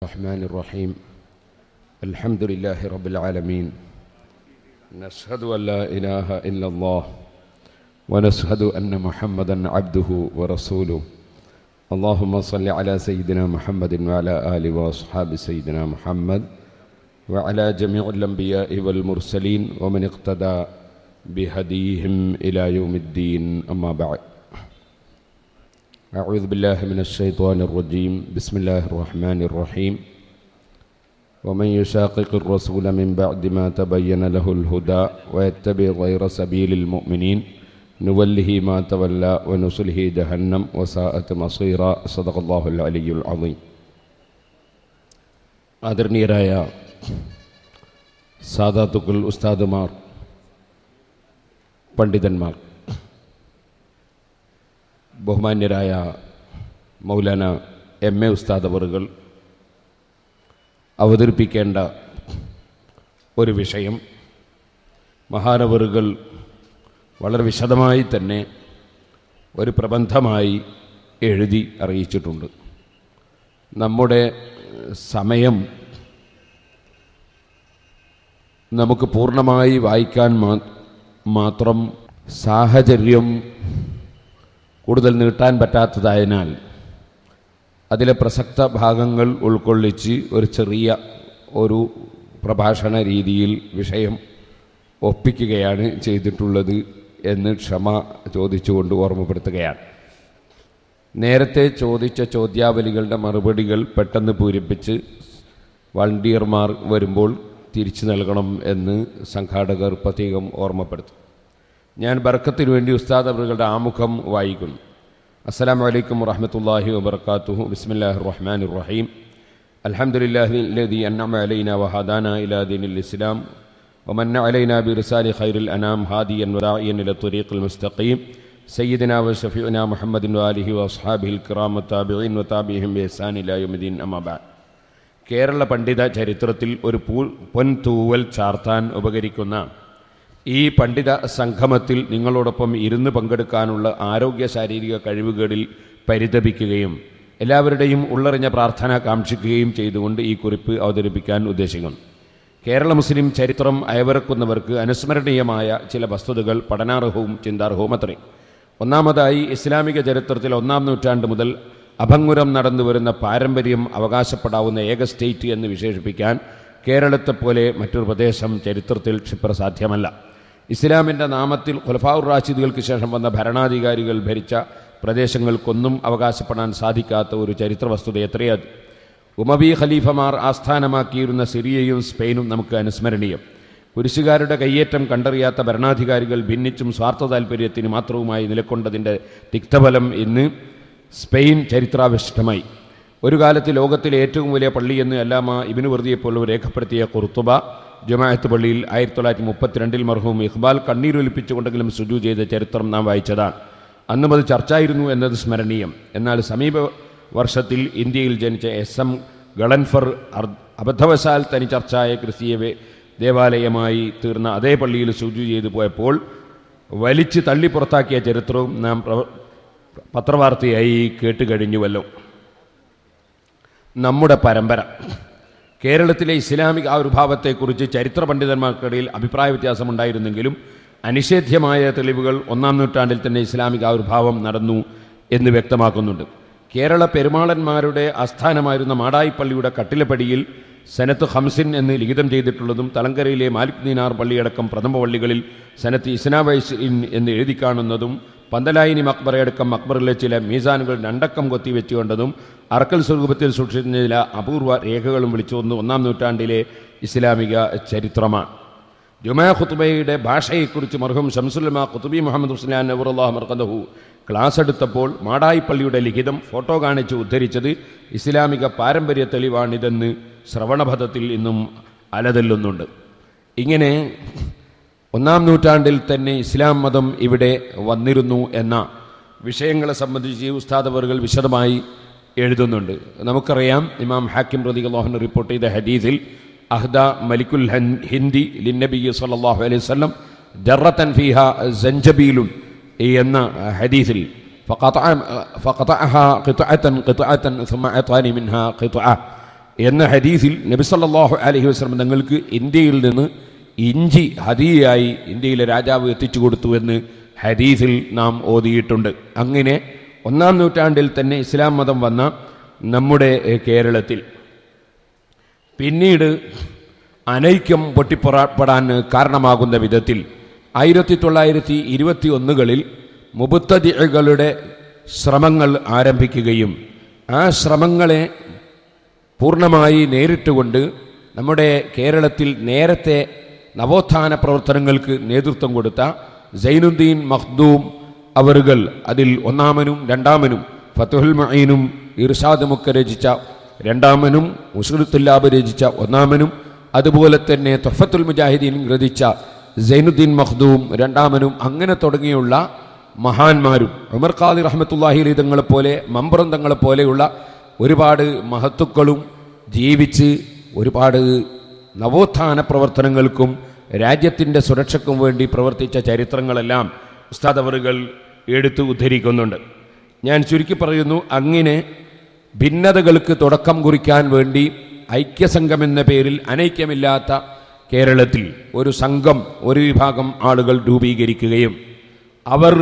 الرحمن الرحيم الحمد لله رب العالمين نشهد أن لا إله إلا الله ونشهد أن محمدا عبده ورسوله اللهم صل على سيدنا محمد وعلى آله وأصحاب سيدنا محمد وعلى جميع الأنبياء والمرسلين ومن اقتدى بهديهم إلى يوم الدين أما بعد أعوذ بالله من الشيطان الرجيم بسم الله الرحمن الرحيم ومن يشاقق الرسول من بعد ما تبين له الهدى ويتبع غير سبيل المؤمنين نوله ما تولى ونصله جهنم وساءت مصيرا صدق الله العلي العظيم ആദരണീയരായ സാദാത്തുക്കൾ, ഉസ്താദുമാർ, പണ്ഡിതന്മാർ, ബഹുമാന്യരായ മൗലാന എം.എ. ഉസ്താദ് അവറുകൾ അവതരിപ്പിക്കേണ്ട ഒരു വിഷയം മഹാനവറുകൾ വളരെ വിശദമായി തന്നെ ഒരു പ്രബന്ധമായി എഴുതി അറിയിച്ചിട്ടുണ്ട്. നമ്മുടെ സമയം നമുക്ക് പൂർണ്ണമായി വായിക്കാൻ മാത്രം സാഹചര്യം കൂടുതൽ നീട്ടാൻ പറ്റാത്തതായതിനാൽ അതിലെ പ്രസക്ത ഭാഗങ്ങൾ ഉൾക്കൊള്ളിച്ച് ഒരു ചെറിയ പ്രഭാഷണ രീതിയിൽ വിഷയം ഒപ്പിക്കുകയാണ് ചെയ്തിട്ടുള്ളത് എന്ന് ക്ഷമ ചോദിച്ചുകൊണ്ട് ഓർമ്മപ്പെടുത്തുകയാണ്. നേരത്തെ ചോദിച്ച ചോദ്യാവലികളുടെ മറുപടികൾ പെട്ടെന്ന് പൂരിപ്പിച്ച് വളണ്ടിയർമാർ വരുമ്പോൾ തിരിച്ചു നൽകണം എന്ന് സംഘാടകർ പ്രത്യേകം ഓർമ്മപ്പെടുത്തും. ഞാൻ ബർക്കത്തിനു വേണ്ടി ഉസ്താദ് അവറുകളുടെ ആമുഖം വായിക്കുന്നു. അസ്സലാമു അലൈക്കും വറഹ്മത്തുള്ളാഹി വബറകാതുഹു. ബിസ്മില്ലാഹിർ റഹ്മാനിർ റഹീം. അൽഹംദുലില്ലാഹില്ലദീ അൻഅമ അലൈനാ വഹദാനാ ഇലാ ദീനിൽ ഇസ്ലാം വമന്ന അലൈനാ ബിർസാലി ഖൈറിൽ അനാം ഹാദിയൻ വദാഇയൻ ഇലാ ത്വരീഖിൽ മുസ്തഖീം സയ്യിദിനാ വശഫീഉനാ മുഹമ്മദിൻ വആലിഹി വഅസ്ഹാബിഹിൽ കിറാം വതാബിഈൻ വതാബിഹിം ബിഇഹ്സാൻ ഇലാ യൗമിദ്ദീൻ അമ്മാ ബഅദ്. കേരള പണ്ഡിത ചരിത്രത്തിൽ ഒരു പൊൻതൂവൽ ചാർത്താൻ ഉപകരിക്കുന്ന ഈ പണ്ഡിത സംഗമത്തിൽ നിങ്ങളോടൊപ്പം ഇരുന്ന് പങ്കെടുക്കാനുള്ള ആരോഗ്യ ശാരീരിക കഴിവുകളിൽ പരിതപിക്കുകയും എല്ലാവരുടെയും ഉള്ളറിഞ്ഞ പ്രാർത്ഥന കാക്ഷിക്കുകയും ചെയ്തുകൊണ്ട് ഈ കുറിപ്പ് അവതരിപ്പിക്കാൻ ഉദ്ദേശിക്കുന്നു. കേരള മുസ്ലിം ചരിത്രം അയവിറക്കുന്നവർക്ക് അനുസ്മരണീയമായ ചില വസ്തുതകൾ പഠനാർഹവും ചിന്താർഹവും അത്രേ. ഒന്നാമതായി, ഇസ്ലാമിക ചരിത്രത്തിൽ 1-ാം നൂറ്റാണ്ട് മുതൽ അഭംഗുരം നടന്നുവരുന്ന പാരമ്പര്യം അവകാശപ്പെടാവുന്ന ഏക സ്റ്റേറ്റ് എന്ന് വിശേഷിപ്പിക്കാൻ കേരളത്തെപ്പോലെ മറ്റൊരു പ്രദേശം ചരിത്രത്തിൽ ക്ഷിപ്രസാധ്യമല്ല. ഇസ്ലാമിൻ്റെ നാമത്തിൽ ഖുലഫാഉർ റാഷിദുകൾക്ക് ശേഷം വന്ന ഭരണാധികാരികൾ ഭരിച്ച പ്രദേശങ്ങൾക്കൊന്നും അവകാശപ്പെടാൻ സാധിക്കാത്ത ഒരു ചരിത്ര വസ്തുത എത്രയത്. ഉമവി ഖലീഫമാർ ആസ്ഥാനമാക്കിയിരുന്ന സിറിയയും സ്പെയിനും നമുക്ക് അനുസ്മരണീയം. കുരിശുകാരുടെ കയ്യേറ്റം കണ്ടറിയാത്ത ഭരണാധികാരികൾ ഭിന്നിച്ചും സ്വാർത്ഥ താൽപ്പര്യത്തിന് മാത്രവുമായി നിലകൊണ്ടതിൻ്റെ തിക്തഫലം ഇന്ന് സ്പെയിൻ ചരിത്രാവിശിഷ്ടമായി. ഒരു കാലത്ത് ലോകത്തിലെ ഏറ്റവും വലിയ പള്ളിയെന്ന് അല്ലാമ ഇബ്നു വർദിയെപ്പോലും രേഖപ്പെടുത്തിയ ഖുർത്തുബ ജമാഅത്ത് പള്ളിയിൽ 1932 മർഹൂം ഇഖ്ബാൽ കണ്ണീരൊലിപ്പിച്ചുകൊണ്ടെങ്കിലും സുജൂദ് ചെയ്ത ചരിത്രം നാം വായിച്ചതാണ്. അന്നും അത് ചർച്ചയായിരുന്നു എന്നത് സ്മരണീയം. എന്നാൽ സമീപ വർഷത്തിൽ ഇന്ത്യയിൽ ജനിച്ച SM ഗളൻഫർ അബദ്ധവശാൽ തനി ചർച്ചയായ ക്രിസ്തീയ ദേവാലയമായി തീർന്ന അതേ പള്ളിയിൽ സുജൂദ് ചെയ്തു പോയപ്പോൾ വലിച്ച് തള്ളി പുറത്താക്കിയ ചരിത്രവും നാം പത്രവാർത്തയായി കേട്ടുകഴിഞ്ഞുവല്ലോ. നമ്മുടെ പരമ്പര കേരളത്തിലെ ഇസ്ലാമിക ആവിർഭാവത്തെക്കുറിച്ച് ചരിത്ര പണ്ഡിതന്മാർക്കിടയിൽ അഭിപ്രായ വ്യത്യാസമുണ്ടായിരുന്നെങ്കിലും അനിഷേധ്യമായ തെളിവുകൾ 1-ാം നൂറ്റാണ്ടിൽ തന്നെ ഇസ്ലാമിക ആവിർഭാവം നടന്നു എന്ന് വ്യക്തമാക്കുന്നുണ്ട്. കേരള പെരുമാളന്മാരുടെ ആസ്ഥാനമായിരുന്ന മാടായിപ്പള്ളിയുടെ കട്ടിലപ്പടിയിൽ സനത്ത് ഹംസിൻ എന്ന് ലിഖിതം ചെയ്തിട്ടുള്ളതും തലങ്കരയിലെ മാലിക് ദീനാർ പള്ളിയടക്കം പ്രഥമ പള്ളികളിൽ സനത്ത് ഇസ്നാവൈസിൻ എന്ന് എഴുതി കാണുന്നതും പന്തലായിനി മക്ബറയടക്കം മക്ബറിലെ ചില മീസാനുകൾ 2 അക്കം കൊത്തി വെച്ചുകൊണ്ടതും അറക്കൽ സ്വരൂപത്തിൽ സൂക്ഷിക്കുന്ന ചില അപൂർവ രേഖകളും വിളിച്ചുവന്നു 1-ാം നൂറ്റാണ്ടിലെ ഇസ്ലാമിക ചരിത്രമാണ്. ജുമാ ഖുത്ബയുടെ ഭാഷയെക്കുറിച്ച് മർഹൂം ശംസുലുലമ ഖുത്ബി മുഹമ്മദ് ഹുസ്നാൻ നവറുല്ലാഹു മർഖദഹു ക്ലാസ് എടുത്തപ്പോൾ മാടായിപ്പള്ളിയുടെ ലിഖിതം ഫോട്ടോ കാണിച്ച് ഉദ്ധരിച്ചത് ഇസ്ലാമിക പാരമ്പര്യ തെളിവാണിതെന്ന് ശ്രവണപഥത്തിൽ ഇന്നും അലതല്ലുന്നുണ്ട്. ഇങ്ങനെ 1-ാം നൂറ്റാണ്ടിൽ തന്നെ ഇസ്ലാം മതം ഇവിടെ വന്നിരുന്നു എന്ന വിഷയങ്ങളെ സംബന്ധിച്ച് ഉസ്താദ് അവറുകൾ വിശദമായി എഴുതുന്നുണ്ട്. നമുക്കറിയാം, ഇമാം ഹാക്കിം റളിയല്ലാഹു അൻഹു റിപ്പോർട്ട് ചെയ്ത ഹദീസിൽ അഹ്ദ മലിക്കുൽ ഹിന്ദി ലിന്നബി സ്വല്ലല്ലാഹു അലൈഹി വസല്ലം ജറത്തൻ ഫീഹാ സഞ്ചബീലുൻ എന്ന ഹദീസിൽ فقطعها قطعة ثم أعطاني منها قطعة എന്ന ഹദീസിൽ നബി സല്ലല്ലാഹു അലൈഹി വസല്ലം തങ്ങൾക്ക് ഇന്ത്യയിൽ നിന്ന് ഇഞ്ചി ഹദിയയായി ഇന്ത്യയിലെ രാജാവ് എത്തിച്ചു കൊടുത്തു എന്ന് ഹദീസിൽ നാം ഓതിയിട്ടുണ്ട്. അങ്ങനെ 1-ാം നൂറ്റാണ്ടിൽ തന്നെ ഇസ്ലാം മതം വന്ന നമ്മുടെ കേരളത്തിൽ പിന്നീട് അനൈക്യം പൊട്ടിപ്പുറപ്പെടാൻ കാരണമാകുന്ന വിധത്തിൽ 1921കളിൽ മുബത്തദികളുടെ ശ്രമങ്ങൾ ആരംഭിക്കുകയും ആ ശ്രമങ്ങളെ പൂർണ്ണമായി നേരിട്ടുകൊണ്ട് നമ്മുടെ കേരളത്തിൽ നേരത്തെ നവോത്ഥാന പ്രവർത്തനങ്ങൾക്ക് നേതൃത്വം കൊടുത്ത സൈനുദ്ദീൻ മഖ്ദൂം അവറുകൾ അതിൽ ഒന്നാമനും രണ്ടാമനും ഫതുഹുൽ മുഈനും ഇർഷാദുമൊക്കെ രചിച്ച രണ്ടാമനും മുസ്ലിത്തുല്ലാബ് രചിച്ച ഒന്നാമനും അതുപോലെ തന്നെ തുഹ്ഫത്തുൽ മുജാഹിദീൻ രചിച്ച സൈനുദ്ദീൻ മഖ്ദൂം രണ്ടാമനും അങ്ങനെ തുടങ്ങിയുള്ള മഹാന്മാരും ഉമർ ഖാദി റഹ്മത്തുള്ളാഹി അലൈഹി തങ്ങളെപ്പോലെ മമ്പ്രം തങ്ങളെപ്പോലെയുള്ള ഒരുപാട് മഹത്തുക്കളും ജീവിച്ച് ഒരുപാട് നവോത്ഥാന പ്രവർത്തനങ്ങൾക്കും രാജ്യത്തിൻ്റെ സുരക്ഷയ്ക്കും വേണ്ടി പ്രവർത്തിച്ച ചരിത്രങ്ങളെല്ലാം ഉസ്താദ് അവറുകൾ എടുത്ത് ഉദ്ധരിക്കുന്നുണ്ട്. ഞാൻ ചുരുക്കി പറയുന്നു, അങ്ങനെ ഭിന്നതകൾക്ക് തുടക്കം കുറിക്കാൻ വേണ്ടി ഐക്യസംഘം എന്ന പേരിൽ അനൈക്യമില്ലാത്ത കേരളത്തിൽ ഒരു സംഘം, ഒരു വിഭാഗം ആളുകൾ രൂപീകരിക്കുകയും അവർ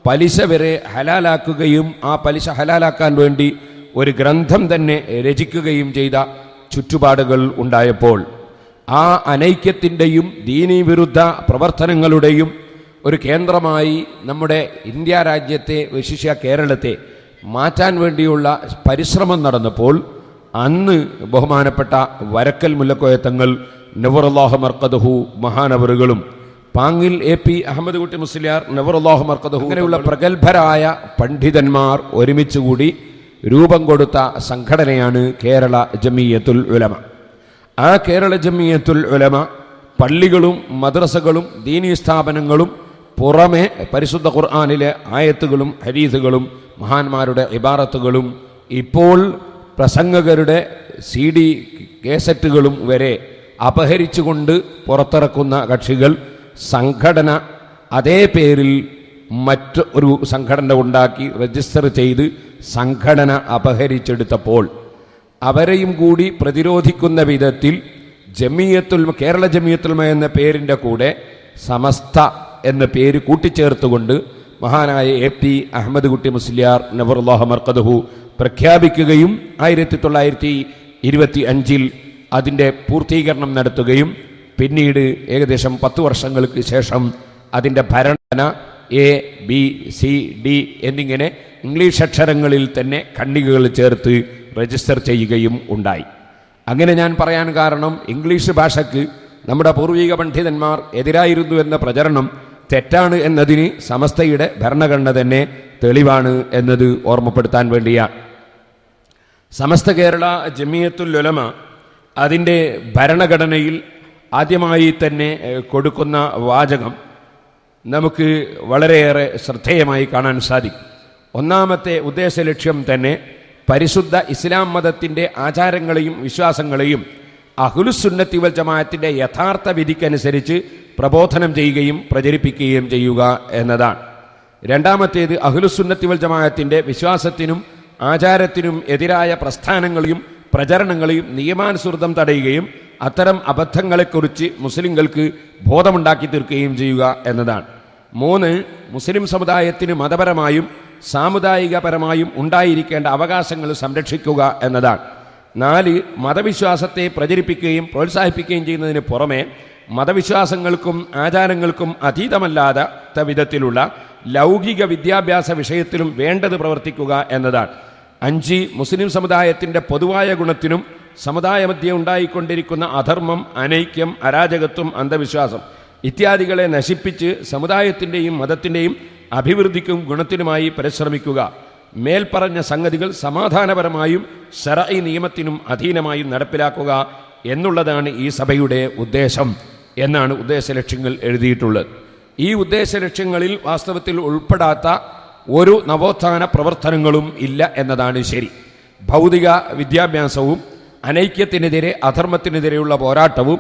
പലിശ വരെ ഹലാലാക്കുകയും ആ പലിശ ഹലാലാക്കാൻ വേണ്ടി ഒരു ഗ്രന്ഥം തന്നെ രചിക്കുകയും ചെയ്ത ചുറ്റുപാടുകൾ ഉണ്ടായപ്പോൾ ആ അനൈക്യത്തിൻ്റെയും ദീനീ വിരുദ്ധ പ്രവർത്തനങ്ങളുടെയും ഒരു കേന്ദ്രമായി നമ്മുടെ ഇന്ത്യ രാജ്യത്തെ, വിശിഷ്യ കേരളത്തെ മാറ്റാൻ വേണ്ടിയുള്ള പരിശ്രമം നടന്നപ്പോൾ അന്ന് ബഹുമാനപ്പെട്ട വരക്കൽ മുല്ലക്കോയത്തങ്ങൾ നവറുല്ലാഹു മർഖദഹു മഹാനവറുകളും പാങ്ങിൽ AP അഹമ്മദ് കുട്ടി മുസ്ലിയാർ നവറുല്ലാഹു മർഖദഹു അങ്ങനെയുള്ള പ്രഗത്ഭരായ പണ്ഡിതന്മാർ ഒരുമിച്ചുകൂടി രൂപം കൊടുത്ത സംഘടനയാണ് കേരള ജമിയത്തുൽ ഉലമ. ആ കേരള ജമിയത്തുൽ ഉലമ പള്ളികളും മദ്രസകളും ദീനീ സ്ഥാപനങ്ങളും പുറമെ പരിശുദ്ധ ഖുർആനിലെ ആയത്തുകളും ഹദീസുകളും മഹാന്മാരുടെ ഇബാറത്തുകളും ഇപ്പോൾ പ്രസംഗകരുടെ CD കേസറ്റുകളും വരെ അപഹരിച്ചുകൊണ്ട് പുറത്തിറക്കുന്ന കക്ഷികൾ സംഘടന അതേ പേരിൽ മറ്റൊരു സംഘടന ഉണ്ടാക്കി രജിസ്റ്റർ ചെയ്ത് സംഘടന അപഹരിച്ചെടുത്തപ്പോൾ അവരെയും കൂടി പ്രതിരോധിക്കുന്ന വിധത്തിൽ കേരള ജമിയത്തുൽ ഉലമ എന്ന പേരിൻ്റെ കൂടെ സമസ്ത എന്ന പേര് കൂട്ടിച്ചേർത്തുകൊണ്ട് മഹാനായ AP അഹമ്മദ് കുട്ടി മുസ്ലിയാർ നവറുല്ലാഹു മർഖദഹു പ്രഖ്യാപിക്കുകയും 1925 അതിൻ്റെ പൂർത്തീകരണം നടത്തുകയും പിന്നീട് ഏകദേശം 10 വർഷങ്ങൾക്ക് ശേഷം അതിൻ്റെ ഭരണ ABCD എന്നിങ്ങനെ ഇംഗ്ലീഷ് അക്ഷരങ്ങളിൽ തന്നെ ഖണ്ഡികകൾ ചേർത്ത് രജിസ്റ്റർ ചെയ്യുകയും ഉണ്ടായി. അങ്ങനെ ഞാൻ പറയാൻ കാരണം, ഇംഗ്ലീഷ് ഭാഷയ്ക്ക് നമ്മുടെ പൂർവിക പണ്ഡിതന്മാർ എതിരായിരുന്നു എന്ന പ്രചരണം തെറ്റാണ് എന്നതിന് സമസ്തയുടെ ഭരണഘടന തന്നെ തെളിവാണ് എന്നത് ഓർമ്മപ്പെടുത്താൻ വേണ്ടിയാണ്. സമസ്ത കേരള ജമിയത്തുൽ ഉലമ അതിൻ്റെ ഭരണഘടനയിൽ ആദ്യമായി തന്നെ കൊടുക്കുന്ന വാചകം നമുക്ക് വളരെയേറെ ശ്രദ്ധേയമായി കാണാൻ സാധിക്കും. ഒന്നാമത്തെ ഉദ്ദേശ ലക്ഷ്യം തന്നെ പരിശുദ്ധ ഇസ്ലാം മതത്തിൻ്റെ ആചാരങ്ങളെയും വിശ്വാസങ്ങളെയും അഹ്ലുസുന്നത്തി വൽ ജമാഅത്തിൻ്റെ യഥാർത്ഥ വിധിക്കനുസരിച്ച് പ്രബോധനം ചെയ്യുകയും പ്രചരിപ്പിക്കുകയും ചെയ്യുക എന്നതാണ്. രണ്ടാമത്തേത് അഹ്ലുസുന്നത്തി വൽ ജമാഅത്തിൻ്റെ വിശ്വാസത്തിനും ആചാരത്തിനും എതിരായ പ്രസ്ഥാനങ്ങളെയും പ്രചരണങ്ങളെയും നിയമാനുസൃതം തടയുകയും അത്തരം അബദ്ധങ്ങളെക്കുറിച്ച് മുസ്ലിങ്ങൾക്ക് ബോധമുണ്ടാക്കി തീർക്കുകയും ചെയ്യുക എന്നതാണ്. 3, മുസ്ലിം സമുദായത്തിന് മതപരമായും സാമുദായികപരമായും ഉണ്ടായിരിക്കേണ്ട അവകാശങ്ങൾ സംരക്ഷിക്കുക എന്നതാണ്. 4, മതവിശ്വാസത്തെ പ്രചരിപ്പിക്കുകയും പ്രോത്സാഹിപ്പിക്കുകയും ചെയ്യുന്നതിന് പുറമെ മതവിശ്വാസങ്ങൾക്കും ആചാരങ്ങൾക്കും അതീതമല്ലാത്ത വിധത്തിലുള്ള ലൗകിക വിദ്യാഭ്യാസ വിഷയത്തിലും വേണ്ടത് പ്രവർത്തിക്കുക എന്നതാണ്. 5, മുസ്ലിം സമുദായത്തിൻ്റെ പൊതുവായ ഗുണത്തിനും സമുദായമധ്യേ ഉണ്ടായിക്കൊണ്ടിരിക്കുന്ന അധർമ്മം, അനൈക്യം, അരാജകത്വം, അന്ധവിശ്വാസം ഇത്യാദികളെ നശിപ്പിച്ച് സമുദായത്തിൻ്റെയും മതത്തിൻ്റെയും അഭിവൃദ്ധിക്കും ഗുണത്തിനുമായി പരിശ്രമിക്കുക. മേൽപ്പറഞ്ഞ സംഗതികൾ സമാധാനപരമായും ശർഈ നിയമത്തിനും അധീനമായും നടപ്പിലാക്കുക എന്നുള്ളതാണ് ഈ സഭയുടെ ഉദ്ദേശം എന്നാണ് ഉദ്ദേശലക്ഷ്യങ്ങൾ എഴുതിയിട്ടുള്ളത്. ഈ ഉദ്ദേശലക്ഷ്യങ്ങളിൽ വാസ്തവത്തിൽ ഉൾപ്പെടാത്ത ഒരു നവോത്ഥാന പ്രവർത്തനങ്ങളും ഇല്ല എന്നതാണ് ശരി. ഭൗതിക വിദ്യാഭ്യാസവും അനൈക്യത്തിനെതിരെ അധർമ്മത്തിനെതിരെയുള്ള പോരാട്ടവും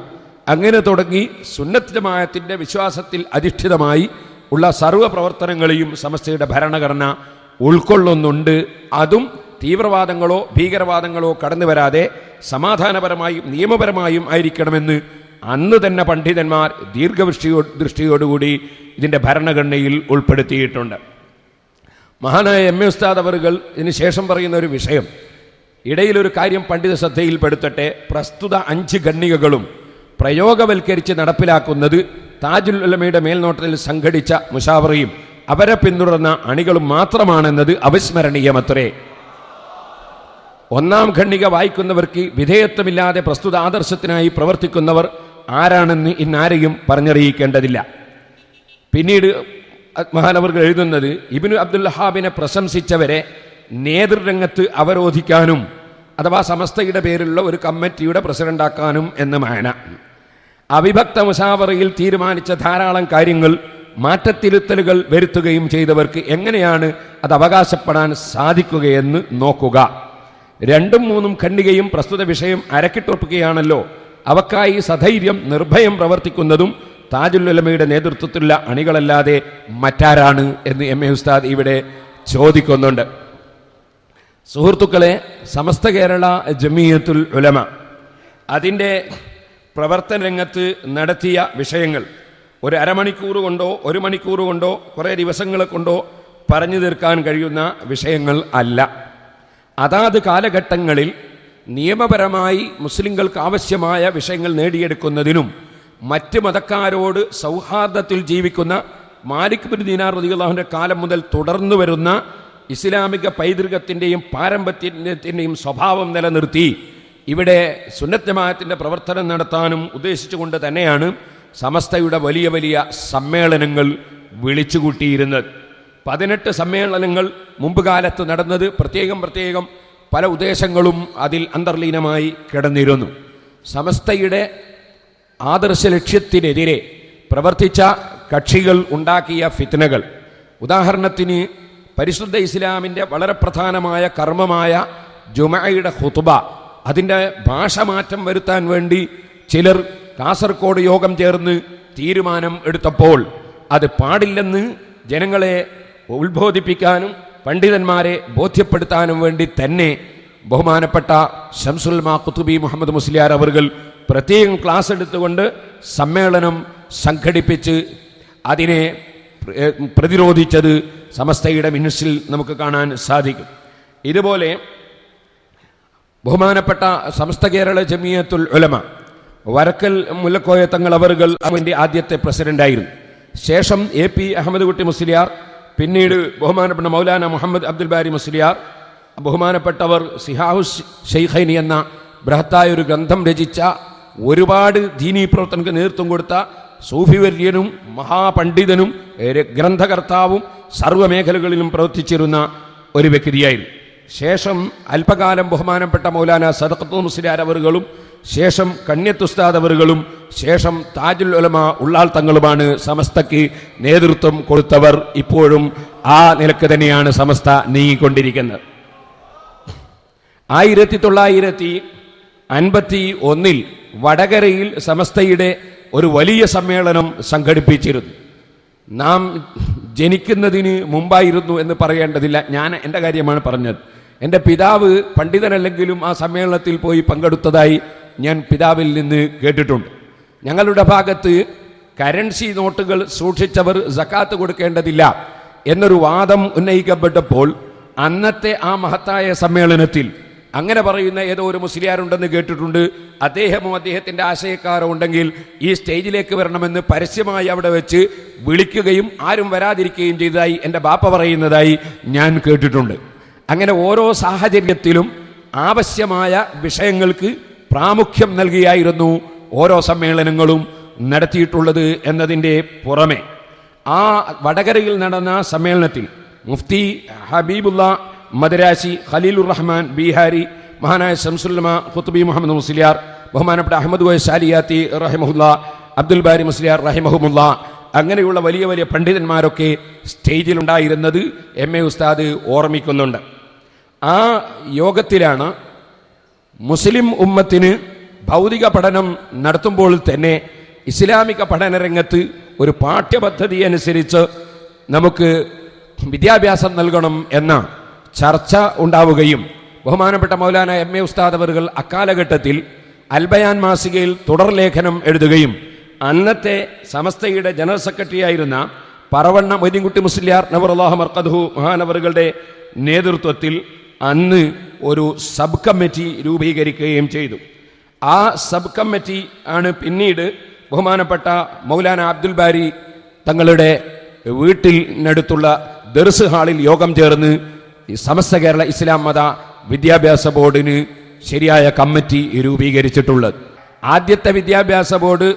അങ്ങനെ തുടങ്ങി സുന്നത്ത് ജമാഅത്തിൻ്റെ വിശ്വാസത്തിൽ അധിഷ്ഠിതമായി ഉള്ള സർവ്വ പ്രവർത്തനങ്ങളെയും സമസ്തയുടെ ഭരണഘടന ഉൾക്കൊള്ളുന്നുണ്ട്. അതും തീവ്രവാദങ്ങളോ ഭീകരവാദങ്ങളോ കടന്നു വരാതെ സമാധാനപരമായും നിയമപരമായും ആയിരിക്കണമെന്ന് അന്ന് തന്നെ പണ്ഡിതന്മാർ ദീർഘദൃഷ്ടിയോടുകൂടി ഇതിൻ്റെ ഭരണഘടനയിൽ ഉൾപ്പെടുത്തിയിട്ടുണ്ട്. മഹാനായ എം എ ഉസ്താദ് അവറുകൾ ഇതിന് ശേഷം പറയുന്ന ഒരു വിഷയം, ഇടയിലൊരു കാര്യം പണ്ഡിത ശ്രദ്ധയിൽപ്പെടുത്തട്ടെ. പ്രസ്തുത 5 ഖണ്ഡികകളും പ്രയോഗവൽക്കരിച്ച് നടപ്പിലാക്കുന്നത് താജുൽ ഉലമയുടെ മേൽനോട്ടത്തിൽ സംഘടിച്ച മുശാവറയും അവരെ പിന്തുടർന്ന അണികളും മാത്രമാണെന്നത് അവിസ്മരണീയമത്രേ. 1-ാം ഖണ്ഡിക വായിക്കുന്നവർക്ക് വിധേയത്വമില്ലാതെ പ്രസ്തുത ആദർശത്തിനായി പ്രവർത്തിക്കുന്നവർ ആരാണെന്ന് ഇന്നാരെയും പറഞ്ഞറിയിക്കേണ്ടതില്ല. പിന്നീട് മഹാനവർകൾ എഴുതുന്നത്, ഇബ്നു അബ്ദുൽ വഹാബിനെ പ്രശംസിച്ചവരെ നേതൃരംഗത്ത് അവരോധിക്കാനും അഥവാ സമസ്തയുടെ പേരിലുള്ള ഒരു കമ്മിറ്റിയുടെ പ്രസിഡന്റാക്കാനും എന്ന് മാന. അവിഭക്ത മുശാവറയിൽ തീരുമാനിച്ച ധാരാളം കാര്യങ്ങൾ മാറ്റത്തിരുത്തലുകൾ വരുത്തുകയും ചെയ്തവർക്ക് എങ്ങനെയാണ് അത് അവകാശപ്പെടാൻ സാധിക്കുകയെന്ന് നോക്കുക. 2ഉം 3ഉം ഖണ്ഡികയും പ്രസ്തുത വിഷയം അരക്കിട്ടുറപ്പിക്കുകയാണല്ലോ. അവക്കായി സധൈര്യം നിർഭയം പ്രവർത്തിക്കുന്നതും താജുൽ ഉലമയുടെ നേതൃത്വത്തിലുള്ള അണികളല്ലാതെ മറ്റാരാണ് എന്ന് എം എ ഉസ്താദ് ഇവിടെ ചോദിക്കുന്നുണ്ട്. സുഹൃത്തുക്കളെ, സമസ്ത കേരള ജമിയത്തുൽ ഉലമ അതിൻ്റെ പ്രവർത്തന രംഗത്ത് നടത്തിയ വിഷയങ്ങൾ ഒരു അരമണിക്കൂർ കൊണ്ടോ 1 മണിക്കൂർ കൊണ്ടോ കുറേ ദിവസങ്ങൾ കൊണ്ടോ പറഞ്ഞു തീർക്കാൻ കഴിയുന്ന വിഷയങ്ങൾ അല്ല. അതാത് കാലഘട്ടങ്ങളിൽ നിയമപരമായി മുസ്ലിങ്ങൾക്ക് ആവശ്യമായ വിഷയങ്ങൾ നേടിയെടുക്കുന്നതിനും മറ്റ് മതക്കാരോട് സൗഹാർദ്ദത്തിൽ ജീവിക്കുന്ന മാലിക് ബിൻ ദീനാർ റളിയല്ലാഹുവിന്റെ കാലം മുതൽ തുടർന്നു വരുന്ന ഇസ്ലാമിക പൈതൃകത്തിൻ്റെയും പാരമ്പര്യത്തിൻ്റെയും സ്വഭാവം നിലനിർത്തി ഇവിടെ സുന്നത്ത് ജമാഅത്തിൻ്റെ പ്രവർത്തനം നടത്താനും ഉദ്ദേശിച്ചുകൊണ്ട് തന്നെയാണ് സമസ്തയുടെ വലിയ വലിയ സമ്മേളനങ്ങൾ വിളിച്ചുകൂട്ടിയിരുന്നത്. 18 സമ്മേളനങ്ങൾ മുമ്പ് കാലത്ത് നടന്നത് പ്രത്യേകം പല ഉദ്ദേശങ്ങളും അതിൽ അന്തർലീനമായി കിടന്നിരുന്നു. സമസ്തയുടെ ആദർശ ലക്ഷ്യത്തിനെതിരെ പ്രവർത്തിച്ച കക്ഷികൾ ഉണ്ടാക്കിയ ഫിത്നകൾ, ഉദാഹരണത്തിന് പരിശുദ്ധ ഇസ്ലാമിൻ്റെ വളരെ പ്രധാനമായ കർമ്മമായ ജുമഅയുടെ ഖുതുബ, അതിൻ്റെ ഭാഷമാറ്റം വരുത്താൻ വേണ്ടി ചിലർ കാസർഗോഡ് യോഗം ചേർന്ന് തീരുമാനം എടുത്തപ്പോൾ അത് പാടില്ലെന്ന് ജനങ്ങളെ ഉത്ബോധിപ്പിക്കാനും പണ്ഡിതന്മാരെ ബോധ്യപ്പെടുത്താനും വേണ്ടി തന്നെ ബഹുമാനപ്പെട്ട ശംസുൽ മാ ഖുതുബി മുഹമ്മദ് മുസ്ലിയാർ അവർകൾ പ്രത്യേകം ക്ലാസ് എടുത്തുകൊണ്ട് സമ്മേളനം സംഘടിപ്പിച്ച് അതിനെ പ്രതിരോധിച്ചത് സമസ്തയുടെ മിനിസിൽ നമുക്ക് കാണാൻ സാധിക്കും. ഇതുപോലെ ബഹുമാനപ്പെട്ട സമസ്ത കേരള ജമിയത്തുൽ ഉലമ വരക്കൽ മുല്ലക്കോയ തങ്ങൾ അവർകൾ അതിൻ്റെ ആദ്യത്തെ പ്രസിഡന്റായിരുന്നു. ശേഷം AP അഹമ്മദ് കുട്ടി മുസ്ലിയാർ, പിന്നീട് ബഹുമാനപ്പെട്ട മൗലാന മുഹമ്മദ് അബ്ദുൽ ബാരി മുസ്ലിയാർ, ബഹുമാനപ്പെട്ടവർ സിഹാഹു ഷെയ്ഖൈനി എന്ന ബൃഹത്തായ ഒരു ഗ്രന്ഥം രചിച്ച ഒരുപാട് ദീനീ പ്രവർത്തനങ്ങൾക്ക് നേതൃത്വം കൊടുത്ത സൂഫിവര്യനും മഹാപണ്ഡിതനും ഗ്രന്ഥകർത്താവും സർവ്വമേഖലകളിലും പ്രവർത്തിച്ചിരുന്ന ഒരു വ്യക്തിയായിരുന്നു. ശേഷം അല്പകാലം ബഹുമാനപ്പെട്ട മൗലാന സദഖത്ത് മുസ്ലിയാർ അവറുകളും, ശേഷം കണ്യത്ത് ഉസ്താദ് അവറുകളും, ശേഷം താജുൽ ഉലമ ഉള്ളാൾ തങ്ങളുമാണ് സമസ്തയ്ക്ക് നേതൃത്വം കൊടുത്തവർ. ഇപ്പോഴും ആ നിലക്ക് തന്നെയാണ് സമസ്ത നീങ്ങിക്കൊണ്ടിരിക്കുന്നത്. 1951 വടകരയിൽ സമസ്തയുടെ ഒരു വലിയ സമ്മേളനം സംഘടിപ്പിച്ചിരുന്നു. നാം ജനിക്കുന്നതിന് മുമ്പായിരുന്നു എന്ന് പറയേണ്ടതില്ല, ഞാൻ എൻ്റെ കാര്യമാണ് പറഞ്ഞത്. എൻ്റെ പിതാവ് പണ്ഡിതനല്ലെങ്കിലും ആ സമ്മേളനത്തിൽ പോയി പങ്കെടുത്തതായി ഞാൻ പിതാവിൽ നിന്ന് കേട്ടിട്ടുണ്ട്. ഞങ്ങളുടെ ഭാഗത്ത് കറൻസി നോട്ടുകൾ സൂക്ഷിച്ചവർ സക്കാത്ത് കൊടുക്കേണ്ടതില്ല എന്നൊരു വാദം ഉന്നയിക്കപ്പെട്ടപ്പോൾ അന്നത്തെ ആ മഹത്തായ സമ്മേളനത്തിൽ അങ്ങനെ പറയുന്ന ഏതോ ഒരു മുസ്ലിയാരുണ്ടെന്ന് കേട്ടിട്ടുണ്ട്. അദ്ദേഹമോ അദ്ദേഹത്തിൻ്റെ ആശയക്കാരോ ഉണ്ടെങ്കിൽ ഈ സ്റ്റേജിലേക്ക് വരണമെന്ന് പരസ്യമായി അവിടെ വെച്ച് വിളിക്കുകയും ആരും വരാതിരിക്കുകയും ചെയ്തതായി എൻ്റെ ബാപ്പ പറയുന്നതായി ഞാൻ കേട്ടിട്ടുണ്ട്. അങ്ങനെ ഓരോ സാഹചര്യത്തിലും ആവശ്യമായ വിഷയങ്ങൾക്ക് പ്രാമുഖ്യം നൽകിയായിരുന്നു ഓരോ സമ്മേളനങ്ങളും നടത്തിയിട്ടുള്ളത് എന്നതിൻ്റെ പുറമെ ആ വടകരയിൽ നടന്ന സമ്മേളനത്തിൽ മുഫ്തി ഹബീബുള്ള മദ്രാസി, ഖലീലുർ റഹ്മാൻ ബീഹാരി, മഹാനായ ശംസുൽ മാ ഖുതുബി മുഹമ്മദ് മുസ്ലിയാർ, ബഹുമാനപ്പെട്ട അഹമ്മദ് കോയ സാലിയാത്തി റഹിമഹുല്ല, അബ്ദുൽ ബാരി മുസ്ലിയാർ റഹിമഹുമുല്ല, അങ്ങനെയുള്ള വലിയ വലിയ പണ്ഡിതന്മാരൊക്കെ സ്റ്റേജിലുണ്ടായിരുന്നത് MA ഉസ്താദ് ഓർമ്മിക്കുന്നുണ്ട്. ആ യോഗത്തിലാണ് മുസ്ലിം ഉമ്മത്തിന് ഭൗതിക പഠനം നടത്തുമ്പോൾ തന്നെ ഇസ്ലാമിക പഠനരംഗത്ത് ഒരു പാഠ്യപദ്ധതി അനുസരിച്ച് നമുക്ക് വിദ്യാഭ്യാസം നൽകണം എന്ന ചർച്ച ഉണ്ടാവുകയും ബഹുമാനപ്പെട്ട മൗലാന MA ഉസ്താദ് അവറുകൾ അക്കാലഘട്ടത്തിൽ അൽബയാൻ മാസികയിൽ തുടർ ലേഖനം എഴുതുകയും അന്നത്തെ സമസ്തയുടെ ജനറൽ സെക്രട്ടറി ആയിരുന്ന പറവണ്ണ മൊയ്തീൻകുട്ടി മുസ്ലിയാർ നവറുല്ലാഹു മർഖദഹു മഹാനവറുകളുടെ നേതൃത്വത്തിൽ അന്ന് ഒരു സബ് കമ്മിറ്റി രൂപീകരിക്കുകയും ചെയ്തു. ആ സബ് കമ്മിറ്റി ആണ് പിന്നീട് ബഹുമാനപ്പെട്ട മൗലാന അബ്ദുൽ ബാരി തങ്ങളുടെ വീട്ടിനടുത്തുള്ള ദർസ് ഹാളിൽ യോഗം ചേർന്ന് സമസ്ത കേരള ഇസ്ലാം മത വിദ്യാഭ്യാസ ബോർഡിന് ശരിയായ കമ്മിറ്റി രൂപീകരിച്ചിട്ടുള്ളത്. ആദ്യത്തെ വിദ്യാഭ്യാസ ബോർഡ്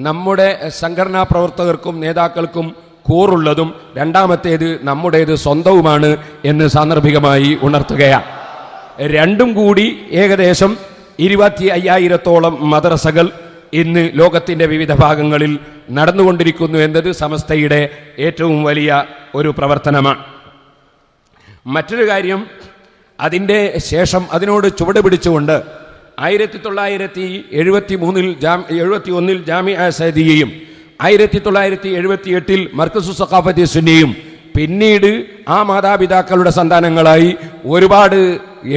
നമ്മുടെ സംഘടനാ പ്രവർത്തകർക്കും നേതാക്കൾക്കും കൂറുള്ളതും രണ്ടാമത്തേത് നമ്മുടേത് സ്വന്തവുമാണ് എന്ന് സാന്ദർഭികമായി ഉണർത്തുകയാണ്. രണ്ടും കൂടി ഏകദേശം 25,000-ഓളം മദ്രസകൾ ഇന്ന് ലോകത്തിൻ്റെ വിവിധ ഭാഗങ്ങളിൽ നടന്നുകൊണ്ടിരിക്കുന്നു എന്നത് സമസ്തയുടെ ഏറ്റവും വലിയ ഒരു പ്രവർത്തനമാണ്. മറ്റൊരു കാര്യം, അതിൻ്റെ ശേഷം അതിനോട് ചുവട് പിടിച്ചുകൊണ്ട് 1971 ജാമിഅ സഅദിയയും 1978 മർക്കസു സഖാഫത്തി സുന്നിയും പിന്നീട് ആ മാതാപിതാക്കളുടെ സന്താനങ്ങളായി ഒരുപാട്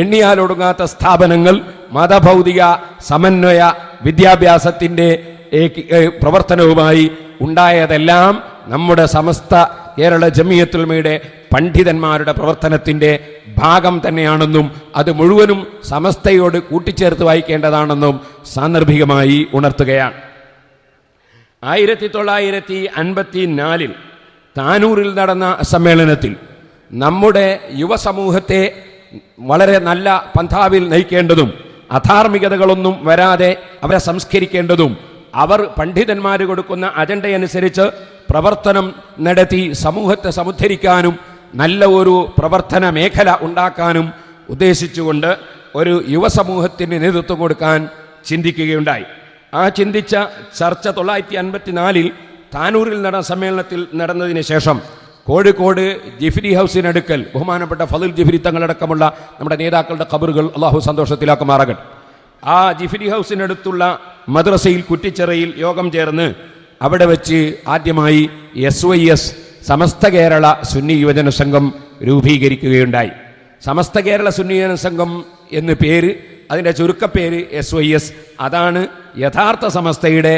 എണ്ണിയാലൊടുങ്ങാത്ത സ്ഥാപനങ്ങൾ മതഭൗതിക സമന്വയ വിദ്യാഭ്യാസത്തിൻ്റെ പ്രവർത്തനവുമായി ഉണ്ടായതെല്ലാം നമ്മുടെ സമസ്ത കേരള ജമിയത്തുൽ ഉലമയുടെ പണ്ഡിതന്മാരുടെ പ്രവർത്തനത്തിൻ്റെ ഭാഗം തന്നെയാണെന്നും അത് മുഴുവനും സമസ്തയോട് കൂട്ടിച്ചേർത്ത് വായിക്കേണ്ടതാണെന്നും സാന്ദർഭികമായി ഉണർത്തുകയാണ്. 1954 താനൂരിൽ നടന്ന സമ്മേളനത്തിൽ നമ്മുടെ യുവസമൂഹത്തെ വളരെ നല്ല പന്ഥാവിൽ നയിക്കേണ്ടതും അധാർമികതകളൊന്നും വരാതെ അവരെ സംസ്കരിക്കേണ്ടതും അവർ പണ്ഡിതന്മാർ കൊടുക്കുന്ന അജണ്ടയനുസരിച്ച് പ്രവർത്തനം നടത്തി സമൂഹത്തെ സമുദ്ധരിക്കാനും നല്ല ഒരു പ്രവർത്തന മേഖല ഉണ്ടാക്കാനും ഉദ്ദേശിച്ചുകൊണ്ട് ഒരു യുവസമൂഹത്തിന് നേതൃത്വം കൊടുക്കാൻ ചിന്തിക്കുകയുണ്ടായി. ആ ചിന്തിച്ച ചർച്ച 1954 താനൂരിൽ നടന്ന സമ്മേളനത്തിൽ നടന്നതിന് ശേഷം കോഴിക്കോട് ജിഫ്രി ഹൗസിനടുക്കൽ ബഹുമാനപ്പെട്ട ഫളിൽ ജിഫ്രി തങ്ങളടക്കമുള്ള നമ്മുടെ നേതാക്കളുടെ ഖബറുകൾ അള്ളാഹു സന്തോഷത്തിലാക്കുമാറാകട്ടെ. ആ ജിഫ്രി ഹൗസിനടുത്തുള്ള മദ്രസയിൽ കുറ്റിച്ചിറയിൽ യോഗം ചേർന്ന് അവിടെ വെച്ച് ആദ്യമായി SYS സമസ്ത കേരള സുന്നി യുവജന സംഘം രൂപീകരിക്കുകയുണ്ടായി. സമസ്ത കേരള സുന്നി യുവജന സംഘം എന്ന് പേര്, അതിൻ്റെ ചുരുക്കപ്പേര് SYS. അതാണ് യഥാർത്ഥ സമസ്തയുടെ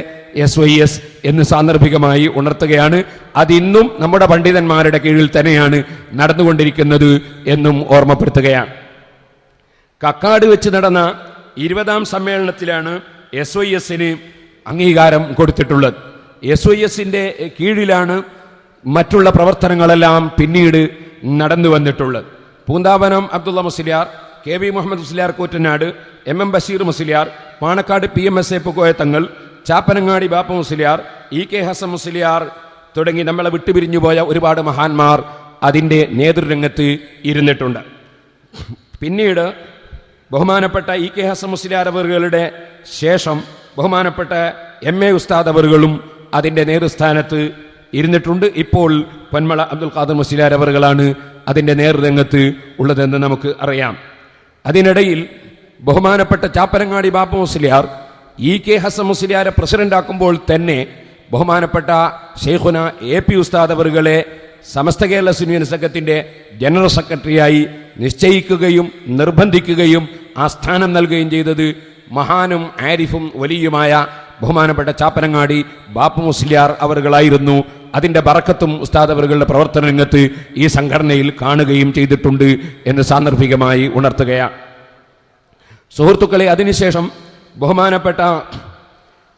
SYS എന്ന് സാന്ദർഭികമായി ഉണർത്തുകയാണ്. അതിന്നും നമ്മുടെ പണ്ഡിതന്മാരുടെ കീഴിൽ തന്നെയാണ് നടന്നുകൊണ്ടിരിക്കുന്നത് എന്നും ഓർമ്മപ്പെടുത്തുകയാണ്. കക്കാട് വെച്ച് നടന്ന 20ാം സമ്മേളനത്തിലാണ് SYSന് അംഗീകാരം കൊടുത്തിട്ടുള്ളത്. SYSന്റെ കീഴിലാണ് മറ്റുള്ള പ്രവർത്തനങ്ങളെല്ലാം പിന്നീട് നടന്നു വന്നിട്ടുള്ളത്. Poonthavanam Abdulla Musliyar, KB Muhammad Musliyar Koottanad, MM Basheer Musliyar, Panakkad PMSA Pookoya Thangal, Chappanangadi ബാപ്പ മുസ്ലിയാർ, EK ഹസൻ മുസ്ലിയാർ തുടങ്ങി നമ്മളെ വിട്ടുപിരിഞ്ഞു പോയ ഒരുപാട് മഹാന്മാർ അതിൻ്റെ നേതൃരംഗത്ത് ഇരുന്നിട്ടുണ്ട്. പിന്നീട് ബഹുമാനപ്പെട്ട EK ഹസൻ മുസ്ലിയാർ അവറുകളുടെ ശേഷം ബഹുമാനപ്പെട്ട MA ഉസ്താദ് അവറുകളും അതിൻ്റെ നേതൃസ്ഥാനത്ത് ഇരുന്നിട്ടുണ്ട്. ഇപ്പോൾ പൊന്മള അബ്ദുൽ ഖാദർ മുസ്ലിയാർ അവറുകളാണ് അതിൻ്റെ നേതൃരംഗത്ത് ഉള്ളതെന്ന് നമുക്ക് അറിയാം. അതിനിടയിൽ ബഹുമാനപ്പെട്ട ചാപ്പനങ്ങാടി ബാപ്പ മുസ്ലിയാർ EK ഹസൻ മുസ്ലിയാരെ പ്രസിഡന്റാക്കുമ്പോൾ തന്നെ ബഹുമാനപ്പെട്ട ഷെയ്ഖുന AP ഉസ്താദ് അവറുകളെ സമസ്ത കേരള സുന്നി സംഘത്തിൻ്റെ ജനറൽ സെക്രട്ടറിയായി നിശ്ചയിക്കുകയും നിർബന്ധിക്കുകയും ആ സ്ഥാനം നൽകുകയും ചെയ്തത് മഹാനും ആരിഫും വലിയുമായ ബഹുമാനപ്പെട്ട ചാപ്പനങ്ങാടി ബാപ്പ മുസ്ലിയാർ അവറുകളായിരുന്നു. അതിൻ്റെ ബറക്കത്തും ഉസ്താദ് അവറുകളുടെ പ്രവർത്തന രംഗത്ത് ഈ സംഘടനയിൽ കാണുകയും ചെയ്തിട്ടുണ്ട് എന്ന് സാന്ദർഭികമായി ഉണർത്തുകയാണ്. സുഹൃത്തുക്കളെ, അതിനുശേഷം ബഹുമാനപ്പെട്ട